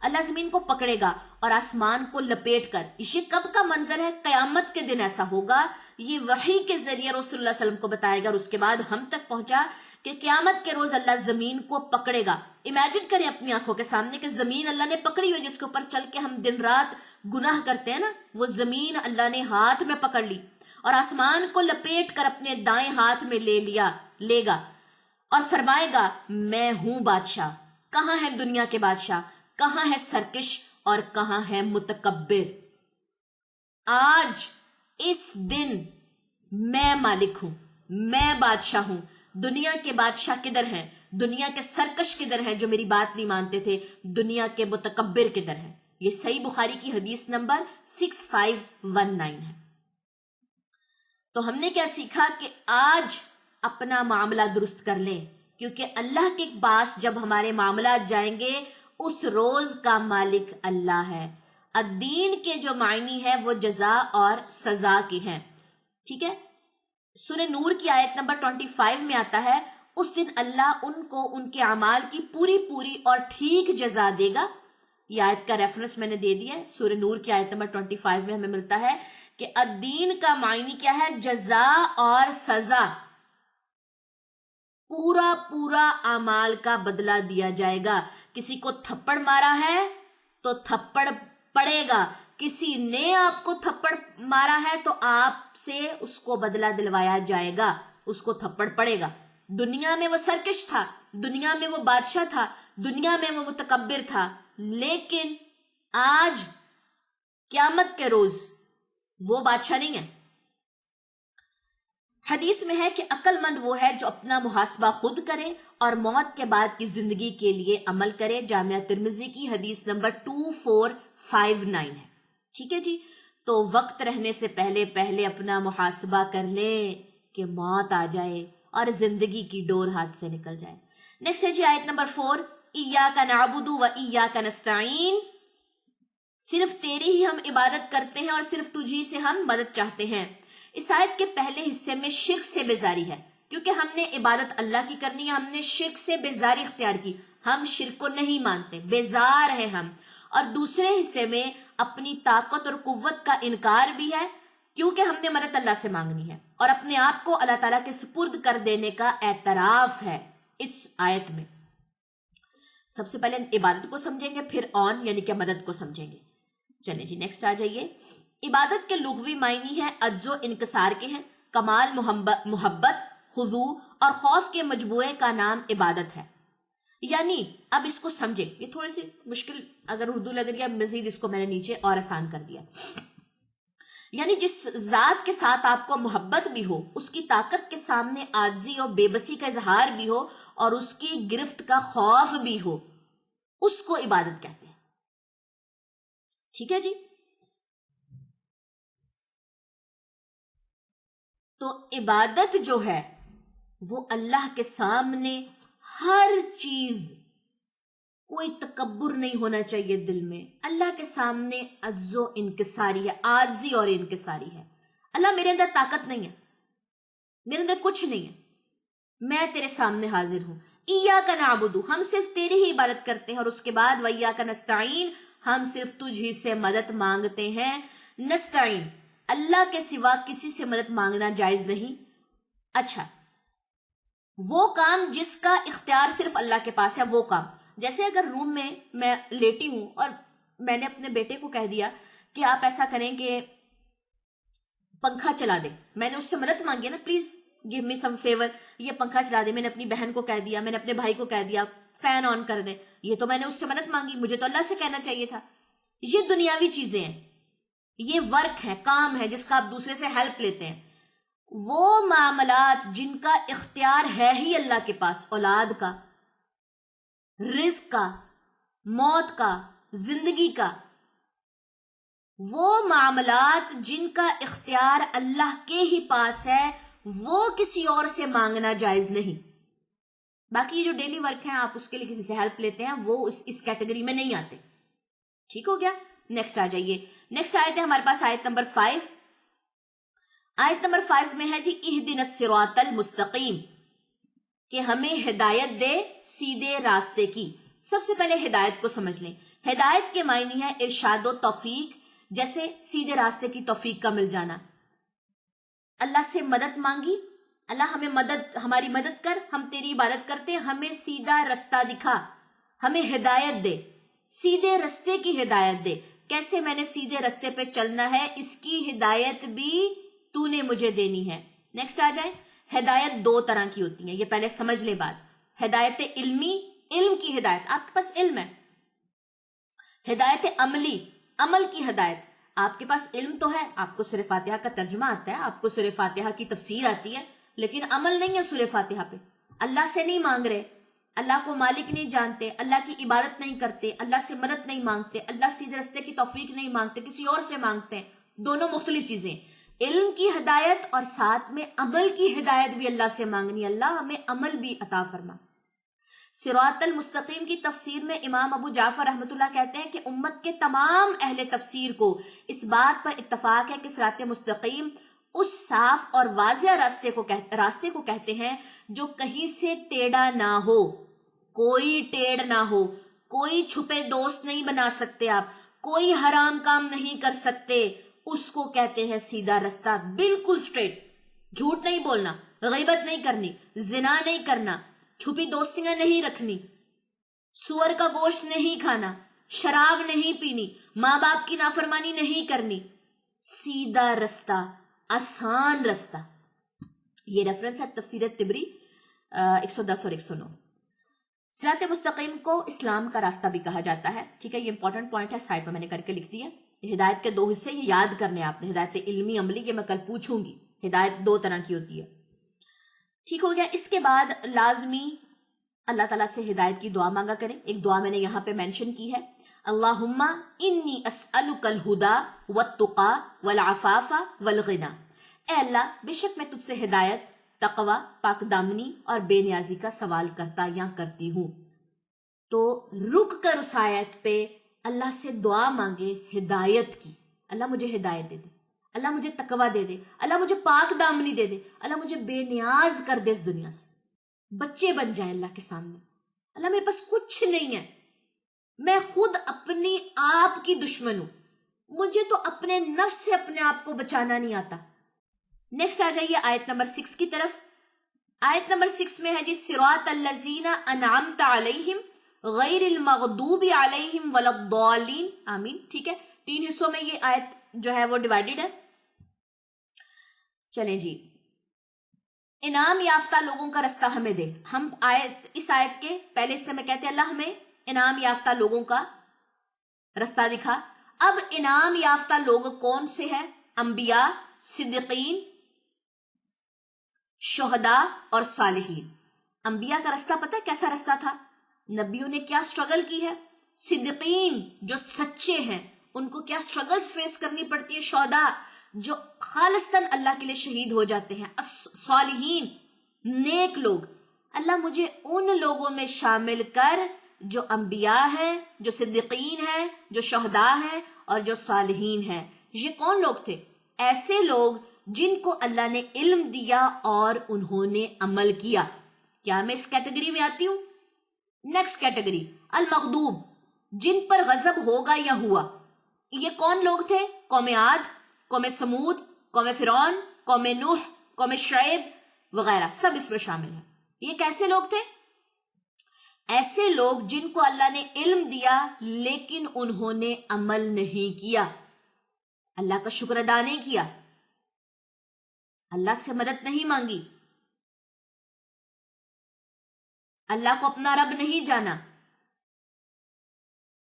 اللہ زمین کو پکڑے گا اور آسمان کو لپیٹ کر. یہ کب کا منظر ہے؟ قیامت کے دن ایسا ہوگا. یہ وحی کے ذریعے رسول اللہ صلی اللہ علیہ وسلم کو بتائے گا, اور اس کے بعد ہم تک پہنچا کہ قیامت کے روز اللہ زمین کو پکڑے گا. امیجن کریں اپنی آنکھوں کے سامنے کہ زمین اللہ نے پکڑی ہوئی, جس کے اوپر چل کے ہم دن رات گناہ کرتے ہیں نا, وہ زمین اللہ نے ہاتھ میں پکڑ لی اور آسمان کو لپیٹ کر اپنے دائیں ہاتھ میں لے گا اور فرمائے گا میں ہوں بادشاہ. کہاں ہے دنیا کے بادشاہ, کہاں ہے سرکش اور کہاں ہے متکبر؟ آج اس دن میں مالک ہوں, میں بادشاہ ہوں. دنیا کے بادشاہ کدھر ہیں؟ دنیا کے سرکش کدھر ہیں جو میری بات نہیں مانتے تھے؟ دنیا کے متکبر کدھر ہیں؟ یہ صحیح بخاری کی حدیث نمبر 6519 ہے. تو ہم نے کیا سیکھا کہ آج اپنا معاملہ درست کر لیں, کیونکہ اللہ کے پاس جب ہمارے معاملات جائیں گے اس روز کا مالک اللہ ہے. الدین کے جو معنی ہے وہ جزا اور سزا کے ہیں. ٹھیک ہے, سورہ نور کی آیت نمبر 25 میں آتا ہے اس دن اللہ ان کو ان کے اعمال کی پوری اور ٹھیک جزا دے گا. یہ آیت کا ریفرنس میں نے دے دیا ہے, سورہ نور کی آیت نمبر 25 میں ہمیں ملتا ہے کہ الدین کا معنی کیا ہے؟ جزا اور سزا. پورا اعمال کا بدلہ دیا جائے گا. کسی کو تھپڑ مارا ہے تو تھپڑ پڑے گا, کسی نے آپ کو تھپڑ مارا ہے تو آپ سے اس کو بدلہ دلوایا جائے گا, اس کو تھپڑ پڑے گا. دنیا میں وہ سرکش تھا, دنیا میں وہ بادشاہ تھا, دنیا میں وہ متکبر تھا, لیکن آج قیامت کے روز وہ بادشاہ نہیں ہے. حدیث میں ہے کہ عقل مند وہ ہے جو اپنا محاسبہ خود کرے اور موت کے بعد کی زندگی کے لیے عمل کرے. جامعہ ترمذی کی حدیث نمبر 2459 ہے. ٹھیک ہے جی, تو وقت رہنے سے پہلے اپنا محاسبہ کر لیں کہ موت آ جائے اور زندگی کی ڈور ہاتھ سے نکل جائے. نیکسٹ ہے جی آیت نمبر 4, ایاک نعبد و ایاک نستعین, صرف تیری ہی ہم عبادت کرتے ہیں اور صرف تجھی سے ہم مدد چاہتے ہیں. اس آیت کے پہلے حصے میں شرک سے بیزاری ہے, کیونکہ ہم نے عبادت اللہ کی کرنی ہے, ہم نے شرک سے بیزاری اختیار کی, ہم شرک کو نہیں مانتے, بیزار ہیں ہم. اور دوسرے حصے میں اپنی طاقت اور قوت کا انکار بھی ہے, کیونکہ ہم نے مدد اللہ سے مانگنی ہے, اور اپنے آپ کو اللہ تعالیٰ کے سپرد کر دینے کا اعتراف ہے. اس آیت میں سب سے پہلے عبادت کو سمجھیں گے, پھر یعنی کہ مدد کو سمجھیں گے. چلیں جی نیکسٹ آ جائیے. عبادت کے لغوی معنی ہے عجز و انکسار کے ہیں, کمال محبت خضوع اور خوف کے مجموعے کا نام عبادت ہے. یعنی اب اس کو سمجھے، یہ تھوڑی سی مشکل اگر اردو لگ رہی ہے، مزید اس کو میں نے نیچے اور آسان کر دیا. یعنی جس ذات کے ساتھ آپ کو محبت بھی ہو، اس کی طاقت کے سامنے عاجزی اور بے بسی کا اظہار بھی ہو، اور اس کی گرفت کا خوف بھی ہو، اس کو عبادت کہتے ہیں. ٹھیک ہے جی. تو عبادت جو ہے وہ اللہ کے سامنے ہر چیز، کوئی تکبر نہیں ہونا چاہیے دل میں. اللہ کے سامنے عجز و انکساری ہے، عاجزی اور انکساری ہے. اللہ میرے اندر طاقت نہیں ہے، میرے اندر کچھ نہیں ہے، میں تیرے سامنے حاضر ہوں. ایاک نعبد، ہم صرف تیری ہی عبادت کرتے ہیں. اور اس کے بعد وایاک نستعین، ہم صرف تجھ ہی سے مدد مانگتے ہیں. نستعین، اللہ کے سوا کسی سے مدد مانگنا جائز نہیں. اچھا، وہ کام جس کا اختیار صرف اللہ کے پاس ہے، وہ کام جیسے اگر روم میں لیٹی ہوں اور میں نے اپنے بیٹے کو کہہ دیا کہ آپ ایسا کریں کہ پنکھا چلا دے، میں نے اس سے مدد مانگی نا، please give me some favour, یہ پنکھا چلا دے. میں نے اپنی بہن کو کہہ دیا، میں نے اپنے بھائی کو کہہ دیا فین آن کر دے. یہ تو میں نے اس سے مدد مانگی، مجھے تو اللہ سے کہنا چاہیے تھا. یہ دنیاوی چیزیں ہیں، یہ ورک ہے، کام ہے جس کا آپ دوسرے سے ہیلپ لیتے ہیں. وہ معاملات جن کا اختیار ہے ہی اللہ کے پاس، اولاد کا، رزق کا، موت کا، زندگی کا، وہ معاملات جن کا اختیار اللہ کے ہی پاس ہے، وہ کسی اور سے مانگنا جائز نہیں. باقی جو ڈیلی ورک ہیں، آپ اس کے لیے کسی سے ہیلپ لیتے ہیں، وہ اس کیٹیگری میں نہیں آتے. ٹھیک ہو گیا. نیکسٹ آ جائیے. نیکسٹ آیت ہے ہمارے پاس آیت نمبر 5. آیت نمبر 5 میں ہے جی اہدنا الصراط المستقیم، کہ ہمیں ہدایت دے سیدھے راستے کی. سب سے پہلے ہدایت کو سمجھ لیں. ہدایت کے معنی ہے ارشاد و توفیق، جیسے سیدھے راستے کی توفیق کا مل جانا. اللہ سے مدد مانگی، اللہ ہماری مدد کر، ہم تیری عبادت کرتے ہیں، ہمیں سیدھا رستہ دکھا، ہمیں ہدایت دے، سیدھے رستے کی ہدایت دے. کیسے میں نے سیدھے رستے پہ چلنا ہے، اس کی ہدایت بھی تو نے مجھے دینی ہے. نیکسٹ آ جائیں. ہدایت 2 طرح کی ہوتی ہے، یہ پہلے سمجھ لیں بات. ہدایت علمی، علم کی ہدایت، آپ کے پاس علم ہے. ہدایت عملی، عمل کی ہدایت. آپ کے پاس علم تو ہے، آپ کو سورہ فاتحہ کا ترجمہ آتا ہے، آپ کو سورہ فاتحہ کی تفسیر آتی ہے، لیکن عمل نہیں ہے سورہ فاتحہ پہ. اللہ سے نہیں مانگ رہے، اللہ کو مالک نہیں جانتے، اللہ کی عبادت نہیں کرتے، اللہ سے مدد نہیں مانگتے، اللہ سیدھے رستے کی توفیق نہیں مانگتے، کسی اور سے مانگتے ہیں. دونوں مختلف چیزیں. علم کی ہدایت اور ساتھ میں عمل کی ہدایت بھی اللہ سے مانگنی. اللہ ہمیں عمل بھی عطا فرما. صراط المستقیم کی تفسیر میں امام ابو جعفر رحمۃ اللہ کہتے ہیں کہ امت کے تمام اہل تفسیر کو اس بات پر اتفاق ہے کہ صراط مستقیم اس صاف اور واضح راستے کو کہتے ہیں جو کہیں سے ٹیڑھا نہ ہو، کوئی ٹیڑھ نہ ہو، کوئی چھپے دوست نہیں بنا سکتے آپ، کوئی حرام کام نہیں کر سکتے، اس کو کہتے ہیں سیدھا رستہ، بالکل سٹریٹ. جھوٹ نہیں بولنا، غیبت نہیں کرنی، زنا نہیں کرنا، چھپی دوستیاں نہیں رکھنی، سور کا گوشت نہیں کھانا، شراب نہیں پینی، ماں باپ کی نافرمانی نہیں کرنی. سیدھا رستہ، آسان رستہ. یہ ریفرنس ہے تفسیر طبری 110 اور 109. صراط مستقیم کو اسلام کا راستہ بھی کہا جاتا ہے. ٹھیک ہے، یہ امپورٹنٹ پوائنٹ ہے، سائڈ پہ میں نے کر کے لکھ دیا. ہدایت کے 2 حصے، یہ یاد کرنے آپ نے. ہدایت علمی عملی، یہ میں کل پوچھوں گی. ہدایت 2 طرح کی ہوتی ہے. ٹھیک ہو گیا. اس کے بعد لازمی اللہ تعالیٰ سے ہدایت کی دعا مانگا کریں. ایک دعا میں نے یہاں پہ مینشن کی ہے، اللہم انی اسألک الہدی والتقی والعفاف والغنی. اے اللہ، بے شک میں تجھ سے ہدایت، تقوی، پاک دامنی اور بے نیازی کا سوال کرتا یا کرتی ہوں. تو رک کر اس آیت پہ اللہ سے دعا مانگے ہدایت کی. اللہ مجھے ہدایت دے دے، اللہ مجھے تقوی دے دے، اللہ مجھے پاک دامنی دے دے، اللہ مجھے بے نیاز کر دے اس دنیا سے. بچے بن جائیں اللہ کے سامنے. اللہ میرے پاس کچھ نہیں ہے، میں خود اپنی آپ کی دشمن ہوں، مجھے تو اپنے نفس سے اپنے آپ کو بچانا نہیں آتا. نیکسٹ آ جائیے آیت نمبر 6 کی طرف. آیت نمبر 6 میں ہے جی صراط الذین انعمت علیہم غیر المغضوب علیہم ولا الضالین. آمین. ٹھیک ہے، 3 حصوں میں یہ آیت جو ہے وہ ڈیوائیڈڈ ہے. چلیں جی، انعام یافتہ لوگوں کا رستہ ہمیں دے. ہم اس آیت کے پہلے حصے میں کہتے ہیں اللہ ہمیں انعام یافتہ لوگوں کا رستہ دکھا. اب انعام یافتہ لوگ کون سے ہیں؟ انبیاء، صدیقین، شہداء اور صالحین. انبیاء کا رستہ پتہ ہے کیسا رستہ تھا؟ نبیوں نے کیا سٹرگل کی ہے. صدیقین جو سچے ہیں ان کو کیا سٹرگلز فیس کرنی پڑتی ہے. شہداء جو خالصتاً اللہ کے لیے شہید ہو جاتے ہیں. صالحین نیک لوگ. اللہ مجھے ان لوگوں میں شامل کر جو انبیاء ہیں، جو صدیقین ہیں، جو شہداء ہیں اور جو صالحین ہیں. یہ کون لوگ تھے؟ ایسے لوگ جن کو اللہ نے علم دیا اور انہوں نے عمل کیا. کیا میں اس کیٹیگری میں آتی ہوں؟ نیکسٹ کیٹیگری المغضوب، جن پر غضب ہوگا یا ہوا. یہ کون لوگ تھے؟ قوم عاد، قوم سمود، قوم فرعون، قوم نوح، قوم شعیب وغیرہ سب اس میں شامل ہیں. یہ کیسے لوگ تھے؟ ایسے لوگ جن کو اللہ نے علم دیا لیکن انہوں نے عمل نہیں کیا، اللہ کا شکر ادا نہیں کیا، اللہ سے مدد نہیں مانگی، اللہ کو اپنا رب نہیں جانا.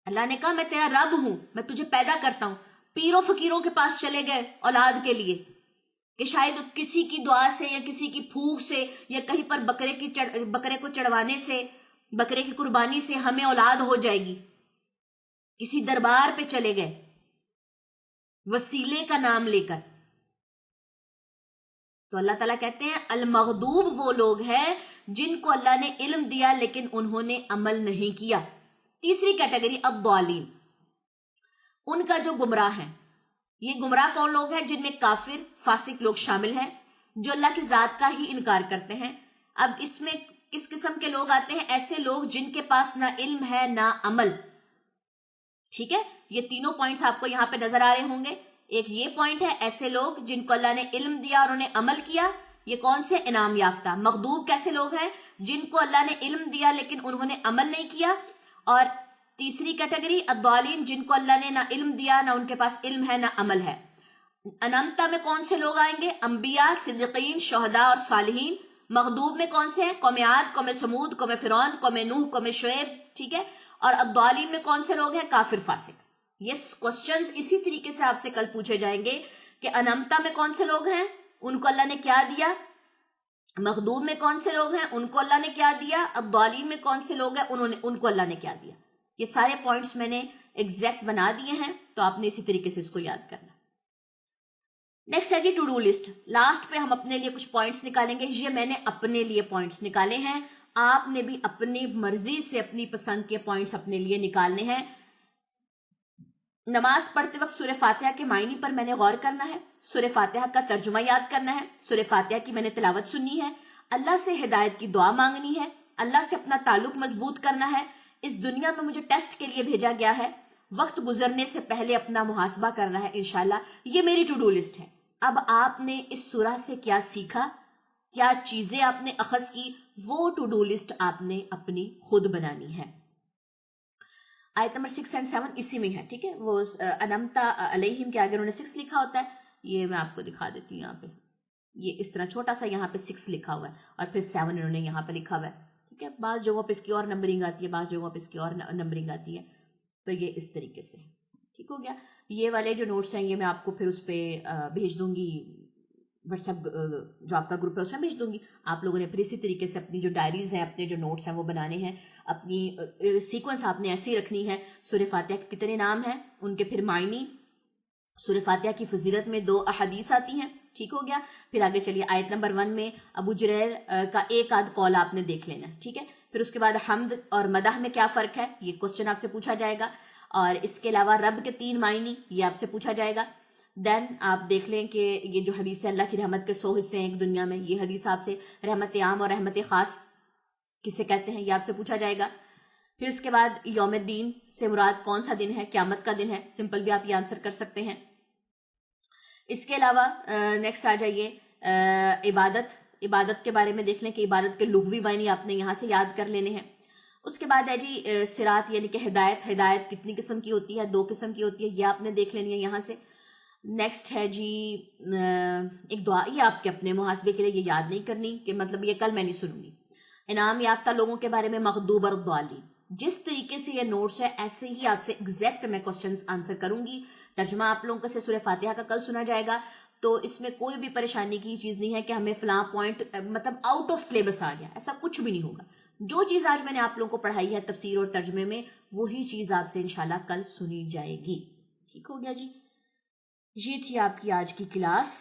اللہ نے کہا میں تیرا رب ہوں، میں تجھے پیدا کرتا ہوں. پیروں فقیروں کے پاس چلے گئے اولاد کے لیے کہ شاید کسی کی دعا سے یا کسی کی پھونک سے یا کہیں پر بکرے کو چڑھوانے سے، بکرے کی قربانی سے ہمیں اولاد ہو جائے گی. کسی دربار پہ چلے گئے وسیلے کا نام لے کر. تو اللہ تعالیٰ کہتے ہیں المغضوب وہ لوگ ہیں جن کو اللہ نے علم دیا لیکن انہوں نے عمل نہیں کیا. تیسری کیٹیگری الضالین، ان کا جو گمراہ ہیں. یہ گمراہ کون لوگ ہیں؟ جن میں کافر، فاسق لوگ شامل ہیں جو اللہ کی ذات کا ہی انکار کرتے ہیں. اب اس میں کس قسم کے لوگ آتے ہیں؟ ایسے لوگ جن کے پاس نہ علم ہے نہ عمل. ٹھیک ہے، یہ تینوں پوائنٹس آپ کو یہاں پہ نظر آ رہے ہوں گے. ایک یہ پوائنٹ ہے ایسے لوگ جن کو اللہ نے علم دیا اور انہیں عمل کیا. یہ کون سے؟ انعام یافتہ. مغضوب کیسے لوگ ہیں؟ جن کو اللہ نے علم دیا لیکن انہوں نے عمل نہیں کیا. اور تیسری کیٹیگری الضالین، جن کو اللہ نے نہ علم دیا نہ ان کے پاس علم ہے نہ عمل ہے. انعمتا میں کون سے لوگ آئیں گے؟ انبیاء، صدیقین، شہداء اور صالحین. مغضوب میں کون سے ہیں؟ قوم عاد، قوم سمود، قوم فرعون، قوم نوح، قوم شعیب. ٹھیک ہے. اور الضالین میں کون سے لوگ ہیں؟ کافر، فاسق. یہ کوسچنز اسی طریقے سے آپ سے کل پوچھے جائیں گے کہ انعمتا میں کون سے لوگ ہیں، ان کو اللہ نے کیا دیا. مغضوب میں کون سے لوگ ہیں، ان کو اللہ نے کیا دیا. الضالین میں کون سے لوگ ہیں، ان کو اللہ نے کیا دیا. یہ سارے پوائنٹس میں نے ایگزیکٹ بنا دیے ہیں تو آپ نے اسی طریقے سے اس کو یاد کرنا. نیکسٹ ہے جی ٹو ڈو لسٹ. لاسٹ پہ ہم اپنے لیے کچھ پوائنٹس نکالیں گے. یہ میں نے اپنے لیے پوائنٹس نکالے ہیں، آپ نے بھی اپنی مرضی سے اپنی پسند کے پوائنٹس اپنے لیے نکالنے ہیں. نماز پڑھتے وقت سورہ فاتحہ کے معنی پر میں نے غور کرنا ہے، سورہ فاتحہ کا ترجمہ یاد کرنا ہے، سورہ فاتحہ کی میں نے تلاوت سننی ہے، اللہ سے ہدایت کی دعا مانگنی ہے، اللہ سے اپنا تعلق مضبوط کرنا ہے. اس دنیا میں مجھے ٹیسٹ کے لیے بھیجا گیا ہے، وقت گزرنے سے پہلے اپنا محاسبہ کرنا ہے انشاءاللہ. یہ میری ٹو ڈو لسٹ ہے. اب آپ نے اس سورہ سے کیا سیکھا، کیا چیزیں آپ نے اخذ کی، وہ ٹو ڈو لسٹ آپ نے اپنی خود بنانی ہے. آیت نمبر 6 اور 7 اسی میں ہے. ٹھیک ہے، وہ انعمتا علیہم کے آگے انہوں نے 6 لکھا ہوتا ہے. یہ میں آپ کو دکھا دیتی ہوں. یہاں پہ یہ اس طرح چھوٹا سا یہاں پہ 6 لکھا ہوا ہے اور پھر 7 انہوں نے یہاں پہ لکھا ہوا ہے. ٹھیک ہے، بعض جگہوں پہ اس کی اور نمبرنگ آتی ہے، بعض جگہوں پہ اس کی اور نمبرنگ آتی ہے. تو یہ اس طریقے سے ٹھیک ہو گیا. یہ والے جو نوٹس ہیں یہ میں آپ کو پھر اس پہ بھیج دوں گی، واٹس ایپ جو آپ کا گروپ ہے اس میں بھیج دوں گی. آپ لوگوں نے پھر اسی طریقے سے اپنی جو ڈائریز ہیں، اپنے جو نوٹس ہیں وہ بنانے ہیں. اپنی سیکوینس آپ نے ایسی ہی رکھنی ہے. سورہ فاتحہ کے کتنے نام ہیں، ان کے پھر معنی، سورہ فاتحہ کی فضیلت میں 2 احادیث آتی ہیں. ٹھیک ہو گیا. پھر آگے چلیے آیت نمبر 1 میں ابو جریر کا ایک آدھ قول آپ نے دیکھ لینا. ٹھیک ہے. پھر اس کے بعد حمد اور مدح میں کیا فرق ہے، یہ کوسچن آپ سے پوچھا جائے گا. اور اس کے علاوہ رب کے 3 معنی یہ آپ سے پوچھا جائے گا. دین آپ دیکھ لیں کہ یہ جو حدیث ہے اللہ کی رحمت کے 100 حصے ہیں ایک دنیا میں، یہ حدیث آپ سے رحمت عام اور رحمت خاص کسے کہتے ہیں یہ آپ سے پوچھا جائے گا. پھر اس کے بعد یوم الدین سے مراد کون سا دن ہے، قیامت کا دن ہے. سمپل بھی آپ یہ آنسر کر سکتے ہیں. اس کے علاوہ نیکسٹ آ جائیے عبادت کے بارے میں دیکھ لیں کہ عبادت کے لغوی معنی آپ نے یہاں سے یاد کر لینے ہیں. اس کے بعد ہے جی صراط یعنی کہ ہدایت کتنی قسم کی ہوتی ہے، 2 قسم کی ہوتی ہے، یہ آپ نے دیکھ لینی ہے یہاں سے. نیکسٹ ہے جی ایک دعا، یہ آپ کے اپنے محاسبے کے لیے یہ یاد نہیں کرنی کہ مطلب یہ کل میں نہیں سنوں گی. انعام یافتہ لوگوں کے بارے میں مغضوب اور ضالین. جس طریقے سے یہ نوٹس ہے ایسے ہی آپ سے ایگزیکٹ میں کوسچنز آنسر کروں گی. ترجمہ آپ لوگوں کا سے سورہ فاتحہ کا کل سنا جائے گا، تو اس میں کوئی بھی پریشانی کی چیز نہیں ہے کہ ہمیں فلاں پوائنٹ مطلب آؤٹ آف سلیبس آ گیا، ایسا کچھ بھی نہیں ہوگا. جو چیز آج میں نے آپ لوگوں کو پڑھائی ہے تفسیر اور ترجمے میں، وہی چیز آپ سے انشاءاللہ کل سنی جائے گی. ٹھیک ہو گیا جی؟ یہ تھی آپ کی آج کی کلاس.